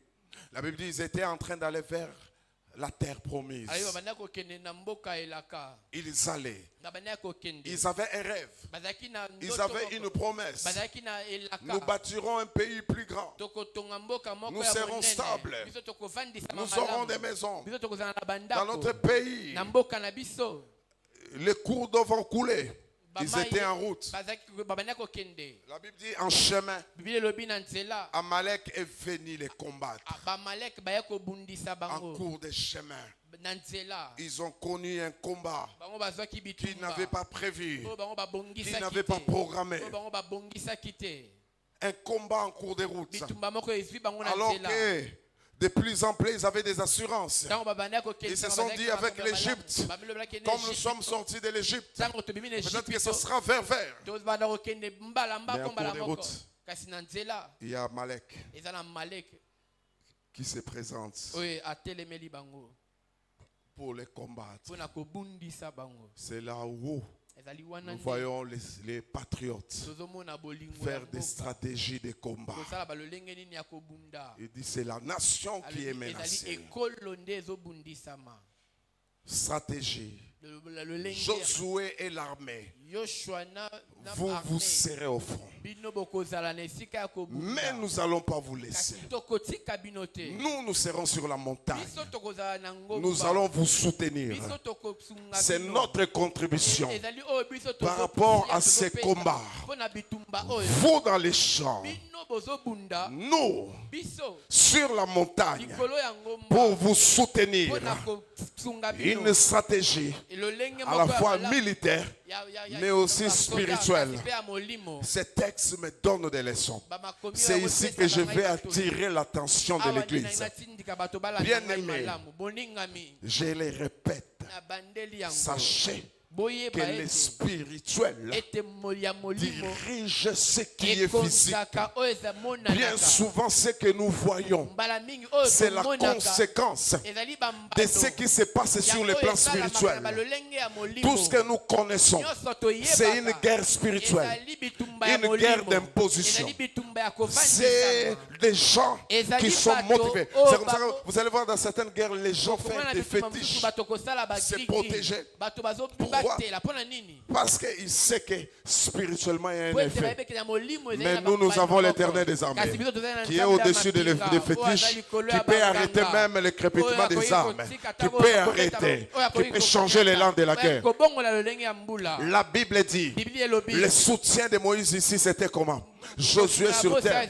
La Bible dit qu'ils étaient en train d'aller vers la terre promise. Ils allaient. Ils avaient un rêve. Ils avaient une promesse. Nous bâtirons un pays plus grand. Nous serons stables. Nous aurons des maisons. Dans notre pays, les cours d'eau vont couler. Ils étaient en route. La Bible dit en chemin. Amalek est venu les combattre. En cours de chemin. Ils ont connu un combat qu'ils n'avaient pas prévu, qu'ils n'avaient pas programmé. Un combat en cours de route. Alors que de plus en plus, ils avaient des assurances. Ils se sont dit avec l'Égypte, comme nous sommes sortis de l'Égypte, peut-être que ce sera vers. Mais en cours de route, il y a Amalek qui se présente. pour les combattre. mpona kobundisa bango. C'est là-haut Ezali wana nous nde voyons les patriotes tozomona bolingo ya faire des mboka. stratégies de combat. kosala balolenge nini ya kobunda. Il dit c'est la nation qui est ezali menacée. ekolo nde ezobundisama. Stratégie. Lolenge ya Josué et l'armée, Yoshua na vous armée. vous serez au front. Bino bokozala na esika ya kobunda. Mais nous n'allons pas vous laisser. Kasi tokotika bino te. Nous serons sur la montagne. Biso tokozala na ngomba. Nous allons vous soutenir. Biso tokosunga C'est bino. notre contribution Ezali oyo biso par tozopesa, rapport à ces tozopesa. combats. Mpona bitumba oyo. Vous dans les champs, Bino bozobunda. nous Biso sur la montagne likolo ya ngomba. pour vous soutenir. Mpona kosunga bino. Une stratégie Elolenge à moko la ya fois malamu. militaire, mais aussi spirituelle. Kasi pe ya molimo. Ces textes me donnent des leçons. Bamakomi C'est oyo ici akopesa que je bangai vais bato. attirer l'attention de Awa l'Église. nina natindika bato balanda Bien-aimé. ngai malamu. Boningami. Je les répète. Na bandeli yango. Sachez que Boyeba les ete. spirituels Ete ya molimo. dirigent ce qui est physique. Ekosaka oyo eza monanaka. Bien souvent, ce que nous voyons, Mbala mingi oyo c'est la tomonaka. conséquence Ezali bambado. de ce qui se passe sur le plan spirituel. Balolenge ya molimo. Tout ce que nous connaissons, Nyonso toyebaka. c'est une guerre spirituelle. Ezali bitumba ya Une molimo. guerre d'imposition. Ezali bitumba ya kovandisama. C'est des gens qui sont motivés. C'est comme ça que vous allez voir dans certaines guerres, les gens font des fétiches. C'est protégé. Pourquoi? Parce qu'ils savent que spirituellement il y a un effet. Mais nous avons l'Éternel des armées qui est au-dessus des fétiches, qui peut arrêter même le crépitement des armes, qui peut arrêter, qui peut changer l'élan de la guerre. La Bible dit, le soutien de Moïse ici, c'était comment? Josué sur terre,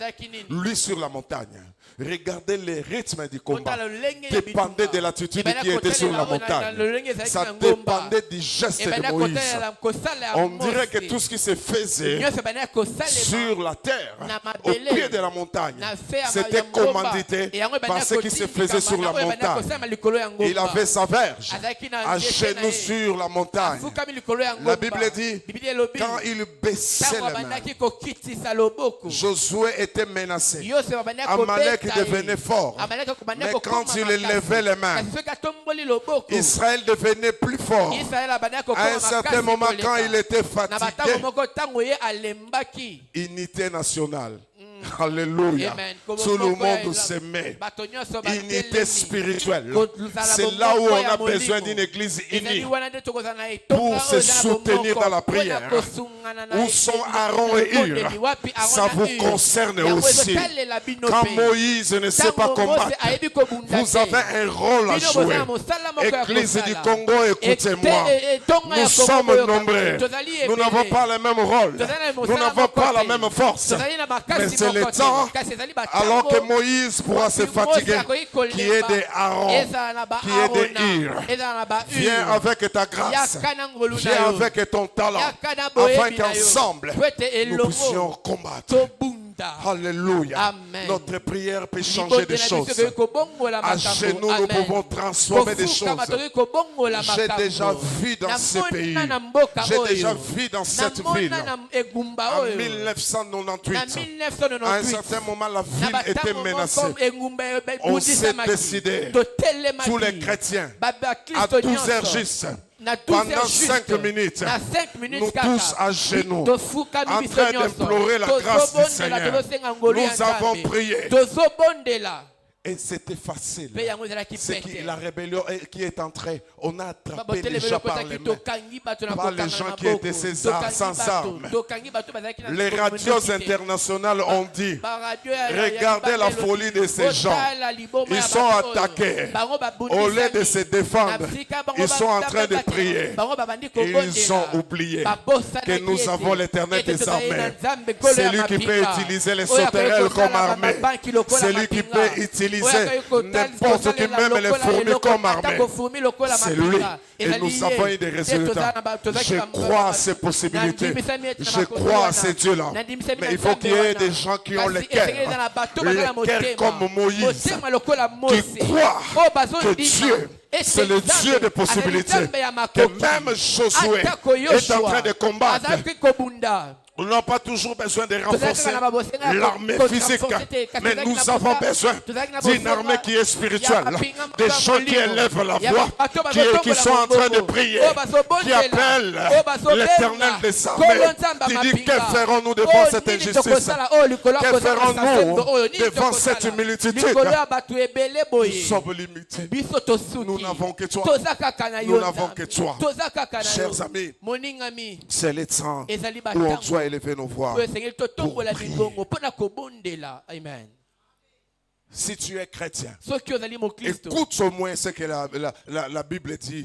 lui sur la montagne. Regardez les rythmes du combat. Dépendait de l'attitude qui était sur la montagne. Ça dépendait du geste de Moïse. On dirait que tout ce qui se faisait sur la terre, au pied de la montagne, c'était commandité par ce qui se faisait sur la montagne. Il avait sa verge à genoux sur la montagne. La Bible dit, quand il baissait les mains, Josué était menacé. Amalek devenait fort. Mais quand il levait les mains, Israël devenait plus fort. À un certain moment, quand il était fatigué, unité nationale. Alléluia. Tout le monde s'aimait. Unité spirituelle. C'est là où on a besoin d'une église unie pour se soutenir dans la prière. Où sont Aaron et Hur? Ça vous concerne aussi. Quand Moïse ne sait pas combattre, vous avez un rôle à jouer. Église du Congo, écoutez-moi. Nous sommes nombreux. Nous n'avons pas le même rôle. Nous n'avons pas la même force. Mais c'est le temps, alors que Moïse pourra se fatiguer, qui est de Aaron, qui est de Hur. Viens avec ta grâce, viens avec ton talent, afin qu'ensemble, nous puissions combattre. Alléluia. Amen. Notre prière peut changer des choses. À genoux, nous pouvons transformer des choses. J'ai déjà vu dans ce pays, j'ai déjà vu dans cette ville, en 1998, à un certain moment, la ville était menacée. On s'est décidé, tous les chrétiens, à 12 heures juste, pendant 5 minutes, nous tous à genoux, en train d'implorer la grâce du Seigneur, nous avons prié. Et c'était facile. C'est la rébellion qui est entrée. On a attrapé les gens par les mains. Pas les gens qui étaient sans armes. Les radios internationales ont dit, regardez la folie de ces gens. Ils sont attaqués. Au lieu de se défendre, ils sont en train de prier. Ils ont oublié que nous avons l'Éternel des armées. C'est lui qui peut utiliser les sauterelles comme armée. C'est lui qui peut utiliser n'importe qui, même les fourmis comme armée. C'est lui. Et nous avons eu des résultats. Je crois à ces possibilités. Je crois à ces dieux-là. Mais il faut qu'il y ait des gens qui ont le cœur comme Moïse, qui croient que Dieu, c'est le Dieu des possibilités. Que même Josué est en train de combattre. n'ont pas toujours besoin de renforcer l'armée physique, mais nous avons besoin d'une armée qui est spirituelle, des gens qui élèvent la voix, qui sont en train de prier, qui appellent l'Éternel des armées, qui dit que ferons-nous devant cette injustice, que ferons-nous devant cette multitude. Nous sommes limités, nous n'avons que toi, nous n'avons que toi. Chers amis, c'est le temps où on doit élever nos voix pour prier. Si tu es chrétien, écoute au moins ce que la Bible dit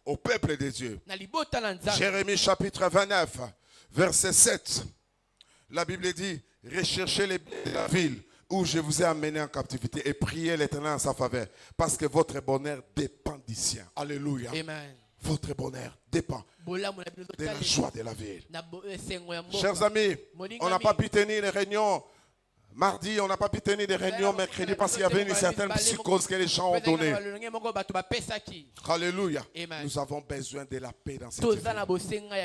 au peuple de Dieu. Jérémie chapitre 29, verset 7. La Bible dit, recherchez les biens de la ville où je vous ai amené en captivité et priez l'Éternel en sa faveur, parce que votre bonheur dépend du sien. Alléluia. Amen. Votre bonheur dépend de la joie de la ville. Chers amis, on n'a pas pu tenir les réunions mardi, on n'a pas pu tenir des réunions mercredi parce qu'il y avait une certaine psychose que les gens ont donnée. Alléluia. Nous avons besoin de la paix dans cette vie.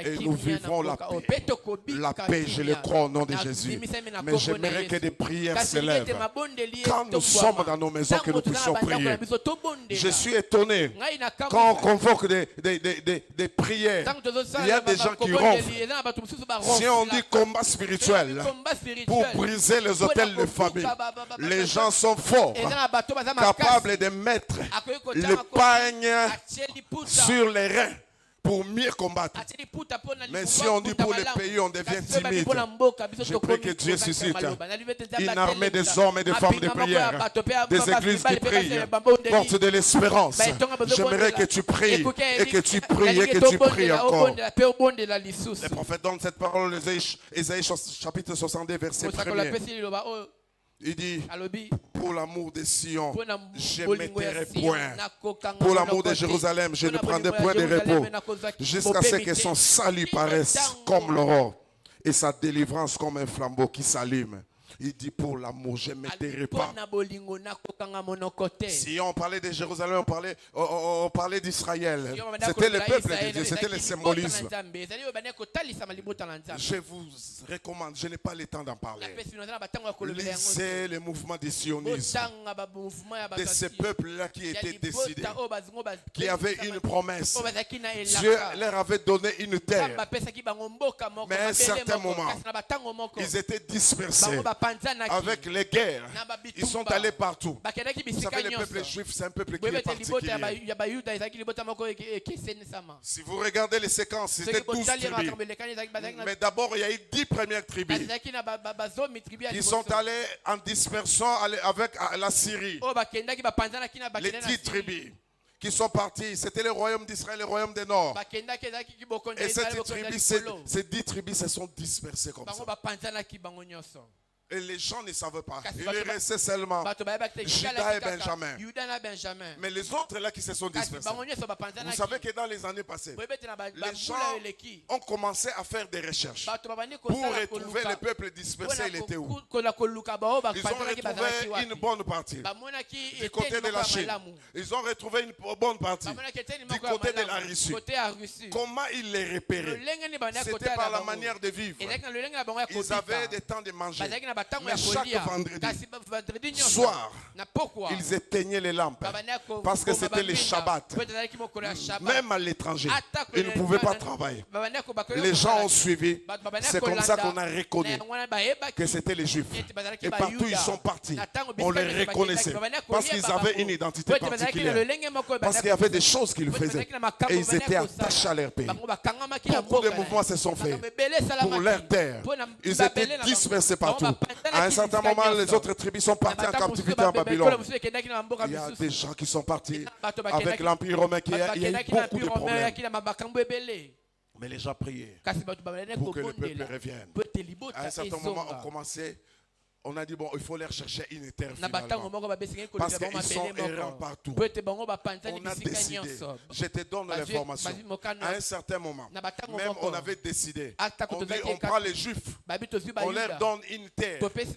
Et nous vivons la paix. La paix, je le crois au nom de Jésus. Mais j'aimerais que des prières s'élèvent. Quand nous sommes dans nos maisons, que nous puissions prier. Je suis étonné quand on convoque des prières. Il y a des gens qui ronflent. Si on dit combat spirituel pour briser les hôtels de famille, les gens sont forts, capables de mettre le pagne sur les reins pour mieux combattre. Mais si on dit pour le pays, on devient timide. Je prie que Dieu suscite une armée des hommes et des femmes de prière, des églises qui prient, porte de l'espérance. J'aimerais que tu pries et que tu pries et que tu pries encore. Le prophète donne cette parole, Ésaïe chapitre 62, verset 1er. Il dit, pour l'amour de Sion, je ne mettrai point. Pour l'amour de Jérusalem, je ne prendrai point de repos. Jusqu'à ce que son salut paraisse comme l'aurore et sa délivrance comme un flambeau qui s'allume. Il dit pour l'amour, je ne m'éteindrai pas. Si on parlait de Jérusalem, on parlait d'Israël. C'était le peuple de Dieu, c'était le symbolisme. Je vous recommande, je n'ai pas le temps d'en parler. Lisez le mouvement du sionisme, de ce peuple-là qui était décidé, qui avait une promesse. Dieu leur avait donné une terre. Mais à un certain moment, ils étaient dispersés. Avec les guerres, ils sont allés partout. Vous savez, le peuple juif, c'est un peuple qui est particulier. Si vous regardez les séquences, c'était 12 tribus. Mais d'abord, il y a eu 10 premières tribus qui sont allées en dispersion avec la Syrie. Les 10 tribus qui sont partis, c'était le royaume d'Israël, le royaume du Nord. Et ces 10 tribus se sont dispersées comme ça. Et les gens ne savaient pas. Il est resté seulement Judas et Benjamin. Mais les autres là qui se sont dispersés. Vous savez que dans les années passées, les gens ont commencé à faire des recherches pour retrouver le peuple dispersé. Il était où? Ils ont retrouvé une bonne partie du côté de la Chine. Ils ont retrouvé une bonne partie du côté de la Russie. Comment ils les repéraient? C'était par la manière de vivre. Ils avaient des temps de manger. Mais chaque vendredi soir, ils éteignaient les lampes parce que c'était le Shabbat. Même à l'étranger, ils ne pouvaient pas travailler. Les gens ont suivi. C'est comme ça qu'on a reconnu que c'était les Juifs. Et partout ils sont partis, on les reconnaissait parce qu'ils avaient une identité particulière. Parce qu'il y avait des choses qu'ils faisaient et ils étaient attachés à leur pays. Beaucoup de mouvements se sont faits pour leur terre. Ils étaient dispersés partout. À un certain moment, les autres tribus sont parties en captivité en Babylone. Il y a des gens qui sont partis avec l'Empire romain. Il y a eu beaucoup de problèmes. Mais les gens priaient pour que le peuple revienne. À un certain moment, on a dit, bon, il faut leur chercher une terre finalement. Parce qu'ils sont errants partout. On a décidé, je te donne l'information. À un certain moment, même on avait décidé, on prend les Juifs, on leur donne une terre en RDC,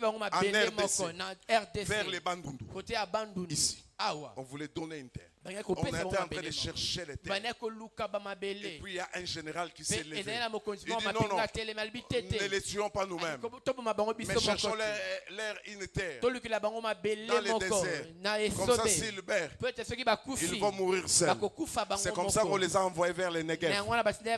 vers les Bandundu. Ici, on voulait donner une terre. On était en train de chercher les terres. Et puis il y a un général qui s'est levé. Il dit non, non, ne les tuons pas nous-mêmes. Mais cherchons leur une terre dans le désert. Comme ça, s'ils meurent, ils vont mourir seuls. C'est comme ça qu'on les a envoyés vers les Negev.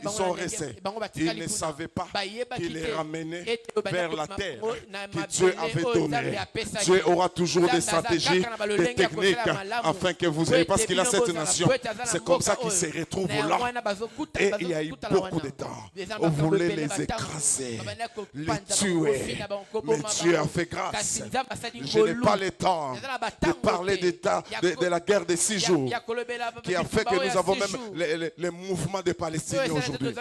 Ils sont restés. Ils ne savaient pas qu'il les ramenait vers la terre que Dieu avait donnée. Dieu aura toujours des stratégies, des techniques afin que vous ayez. Parce qu'il a cette nation. C'est comme ça qu'ils se retrouvent là. Et il y a eu beaucoup de temps. On voulait les écraser, les tuer. Mais Dieu a fait grâce. Je n'ai pas le temps de parler de la guerre des 6 jours qui a fait que nous avons même les mouvements des Palestiniens aujourd'hui.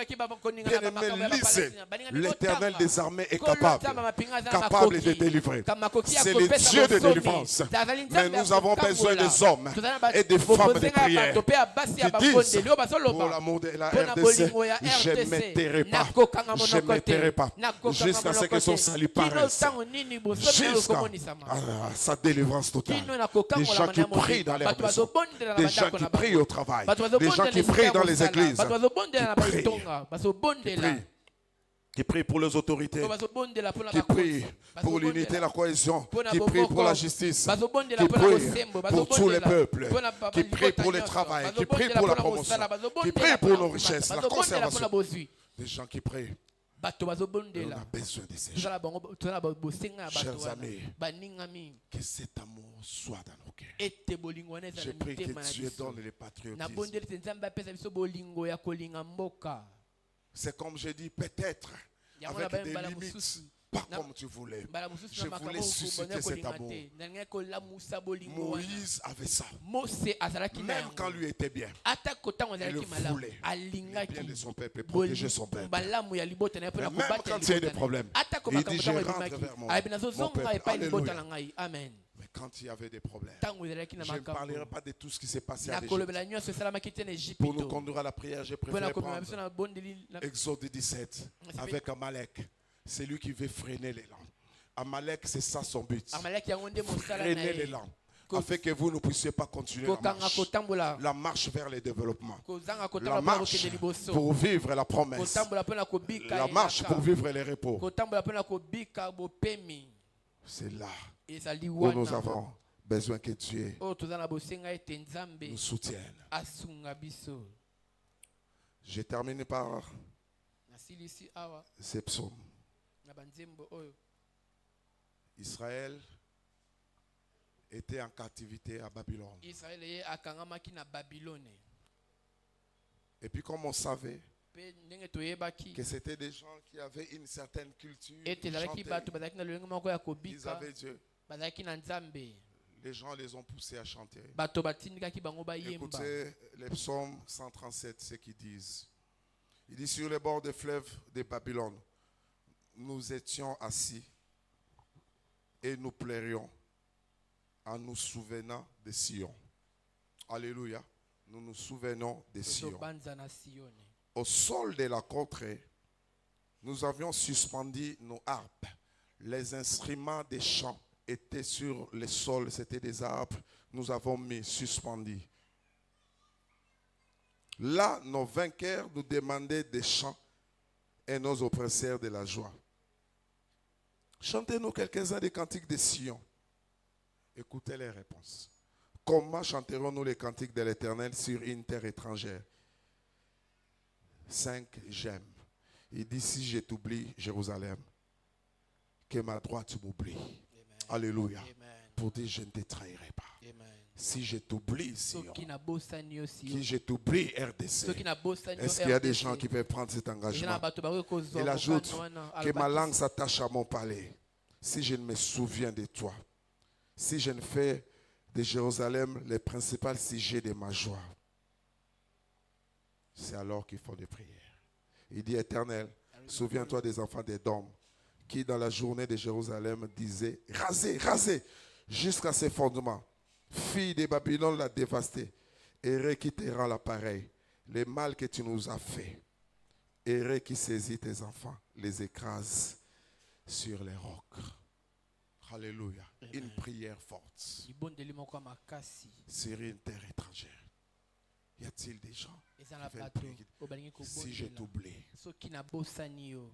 Bien-aimés, lisez, l'Éternel des armées est capable de délivrer. C'est le Dieu de délivrance. Mais nous avons besoin des hommes et des femmes de prière qui disent, pour l'amour de la RDC, je ne m'éterai pas. Je ne m'éterai pas. Jusqu'à ce que son salut paraisse. Jusqu'à sa délivrance totale. Des gens qui prient dans les maisons. Des gens qui prient au travail. Des gens qui prient dans les églises. Qui prient pour les autorités, qui prient pour l'unité, la cohésion, qui prient pour la justice, qui prient pour tous les peuples, qui prient pour le travail, qui prient pour la promotion, qui prient pour nos richesses, la conservation. Des gens qui prient. On a besoin de ces gens. Chers amis, que cet amour soit dans nos cœurs. Je prie que Dieu donne le patriotisme. C'est comme je dis, peut-être avec des limites, pas comme tu voulais. Je voulais susciter cet amour. Moïse avait ça. Même quand lui était bien, il le voulait. Le bien de son peuple, protéger son peuple. Mais même quand il y a des problèmes, il dit, je rentre vers mon peuple. Alléluia. Mais quand il y avait des problèmes, je ne parlerai pas de tout ce qui s'est passé en Égypte. Pour nous conduire à la prière, j'ai préféré prendre Exode 17 avec Amalek. C'est lui qui veut freiner l'élan. Amalek, c'est ça son but. Freiner l'élan. Afin que vous ne puissiez pas continuer la marche vers le développement. La marche pour vivre la promesse. La marche pour vivre le repos. C'est là où nous avons besoin que Dieu nous soutienne. Je termine par ces psaumes. Israël était en captivité à Babylone. Et puis comme on savait que c'était des gens qui avaient une certaine culture, ils avaient Dieu. Les gens les ont poussés à chanter. Écoutez les psaumes 137, ce qu'ils disent. Il dit, sur les bords des fleuves de Babylone, nous étions assis et nous pleurions en nous souvenant de Sion. Alléluia. Nous nous souvenons de Sion. Au sol de la contrée, nous avions suspendu nos harpes. Les instruments des chants étaient sur le sol, c'était des arbres. Nous avons mis suspendus. Là, nos vainqueurs nous demandaient des chants et nos oppresseurs de la joie. Chantez-nous quelques-uns des cantiques de Sion. Écoutez les réponses. Comment chanterons-nous les cantiques de l'Éternel sur une terre étrangère? 5. J'aime. Il dit, si je t'oublie, Jérusalem, que ma droite m'oublie. Alléluia. Pour dire, je ne te trahirai pas. Amen. Si je t'oublie, Sion, si je t'oublie, RDC, est-ce qu'il y a des gens qui peuvent prendre cet engagement? Il ajoute que ma langue s'attache à mon palais. Si je ne me souviens de toi, si je ne fais de Jérusalem le principal sujet de ma joie, c'est alors qu'il faut des prières. Il dit, Éternel, souviens-toi des enfants d'Édom qui dans la journée de Jérusalem disaient, rasez, rasez, jusqu'à ses fondements. Fille de Babylone l'a dévastée. Erré qui te rend l'appareil. Le mal que tu nous as fait. Erré qui saisit tes enfants, les écrase sur les rocs. Alléluia. Amen. Une prière forte sur une terre étrangère. Y a-t-il des gens eza na qui veulent bato prier? oyo balingi Si je kobondela t'oublie, soki nabosani yo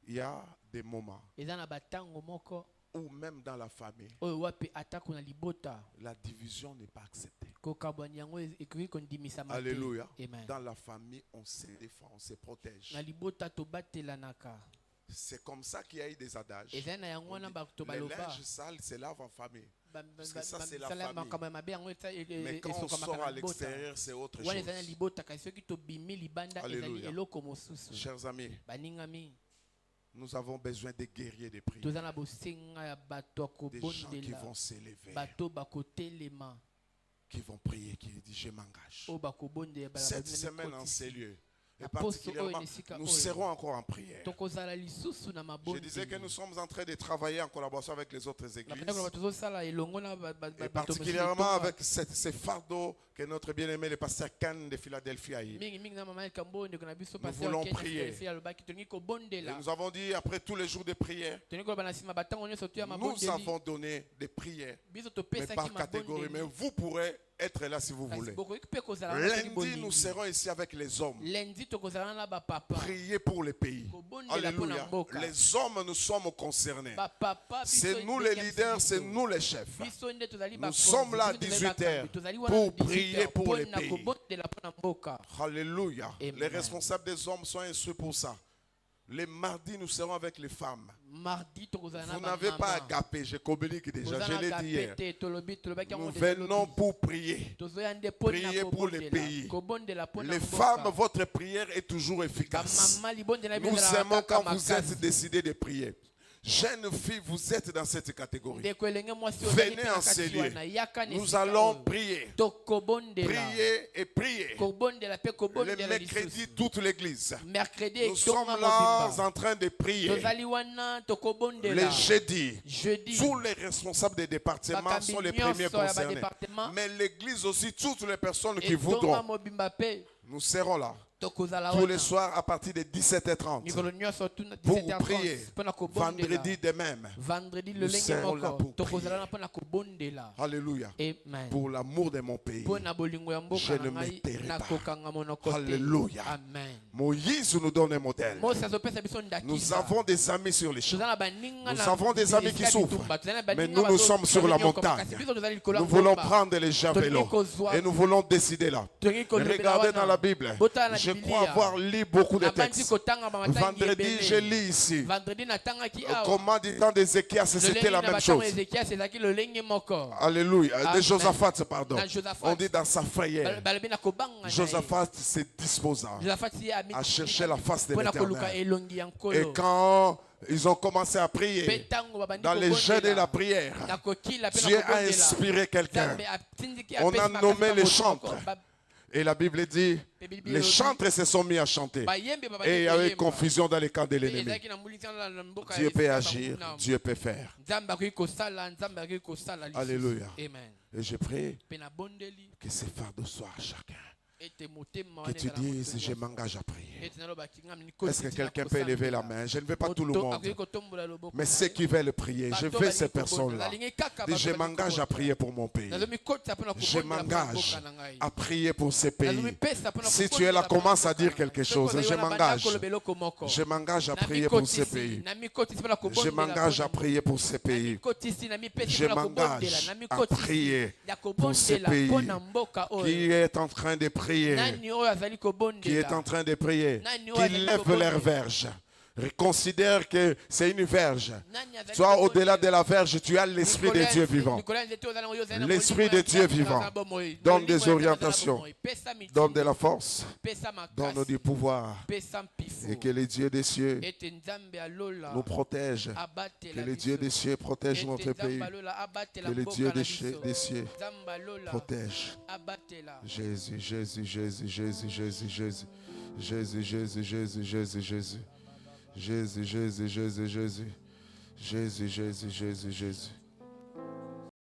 il y a des moments eza na batango moko où même dans la famille, oyo wapi atako na libota la division n'est pas acceptée. kokabwani yango ekoki kondimisama te. Alléluia. Amen. Dans la famille, on se défend, on se protège. na libota tobatelanaka C'est comme ça qu'il y a eu des adages. eza na yango On wana dit, bato les baloba linges sales se lavent en famille. Parce que ça, c'est la misala ya famille. makambo ya mabe yango Mais quand on esokamaka sort na à libota l'extérieur, c'est autre wana eza na chose. libota kasi soki tobimi libanda ezali Alléluia. eloko mosusu. Chers amis, Baningami nous avons besoin de guerriers de prière. toza na bosenga ya bato ya Des gens qui kobondela vont s'élever, bato bakotelema qui vont prier, qui disent je m'engage. oyo bakobondela Cette semaine en ces lieux, et Aposto oyo particulièrement, nesika nous oyo. serons encore en prière. tokozala lisusu na Je disais que nous sommes en train de travailler en collaboration avec les autres églises. tozosala elongo na Et particulièrement avec ces fardeaux que notre bien-aimé le pasteur Ken de Philadelphie a eu. mingi na mama likambo ndeko na biso Nous voulons prier. alobaki tolingi Et kobondela nous avons dit, après tous les jours de prière, tolingi koloba na nsima batango nyonso to ya nous mabondeli avons donné des prières, biso mais topesaki par catégorie. Mais mabondeli vous pourrez être là si vous kasi voulez. bokoki mpe kozala na soki Lundi, bolingi. nous serons ici avec les hommes. lundi tokozala na bapapa Prier pour les pays. kobondela mpona Alléluia. mboka Les hommes, nous sommes concernés. bapapa C'est nous les leaders, c'est nous les chefs. biso nde tozali Nous sommes là à 18h pour prier pour les pays. kobondela mpona mboka. Alléluia. Amen. Les responsables des hommes sont instruits pour ça. Les mardis, nous serons avec les femmes. mardi tokozala na Vous n'avez pas agapé, j'ai communiqué déjà, je l'ai dit hier. Nous venons pour prier. Prier pour les pays. Les femmes, votre prière est toujours efficace. Nous aimons quand vous êtes décidés de prier. Jeunes filles, vous êtes dans cette catégorie. Venez en ces lieux. Nous allons prier. Prier et prier. Le mercredi, toute l'église. Nous sommes là en train de prier. Le jeudi, tous les responsables des départements sont les premiers concernés. Mais l'église aussi, toutes les personnes qui voudront. Nous serons là tous les soirs à partir de 17h30 pour prier. Vendredi de même. Nous serons là pour prier. Alléluia. Amen. Pour l'amour de mon pays, je ne me tairai pas. Alléluia. Amen. Moïse nous donne un modèle. Nous avons des amis sur les champs. Nous avons des amis qui souffrent. Mais nous sommes sur la montagne. Nous voulons prendre les javelots. Et nous voulons décider là. Regardez dans la Bible. Je crois avoir lu beaucoup de textes. Vendredi, je lis ici. Comment du temps d'Ézéchias, c'était la même chose. Alléluia. De Josaphat, pardon. On dit dans sa frayeur. Josaphat se disposa à chercher la face de l'Éternel. Et quand ils ont commencé à prier, dans les jeûnes et la prière, Dieu a inspiré quelqu'un. On a nommé les chantres. Et la Bible dit, les chantres se sont mis à chanter. Et il y avait confusion dans les camps de l'ennemi. Dieu peut agir, Dieu peut faire. Alléluia. Et je prie que ces fardeaux soient à chacun. Que tu dises, je m'engage à prier. Est-ce que quelqu'un peut lever la main? Je ne veux pas tout le monde. Mais ceux qui veulent prier, je veux ces personnes-là. Dis, je m'engage à prier pour mon pays. Je m'engage à prier pour ces pays. Si tu es là, commence à dire quelque chose. Je m'engage. Je m'engage à prier pour ces pays. Je m'engage à prier pour ces pays. Je m'engage à prier pour ces pays qui est en train de prier. Qui est en train de prier, qui lève leur verge. Considère que c'est une verge. Toi, au-delà de la verge, tu as l'Esprit de Dieu vivant. L'Esprit de Dieu vivant donne des orientations, donne de la force, donne du pouvoir. Et que les dieux des cieux nous protègent. Que les dieux des cieux protègent notre pays. Que les dieux des cieux protègent. Jésus, Jésus, Jésus, Jésus, Jésus, Jésus. Jésus, Jésus, Jésus, Jésus, Jésus. Jésus, Jésus, Jésus, Jésus. Jésus, Jésus, Jésus, Jésus.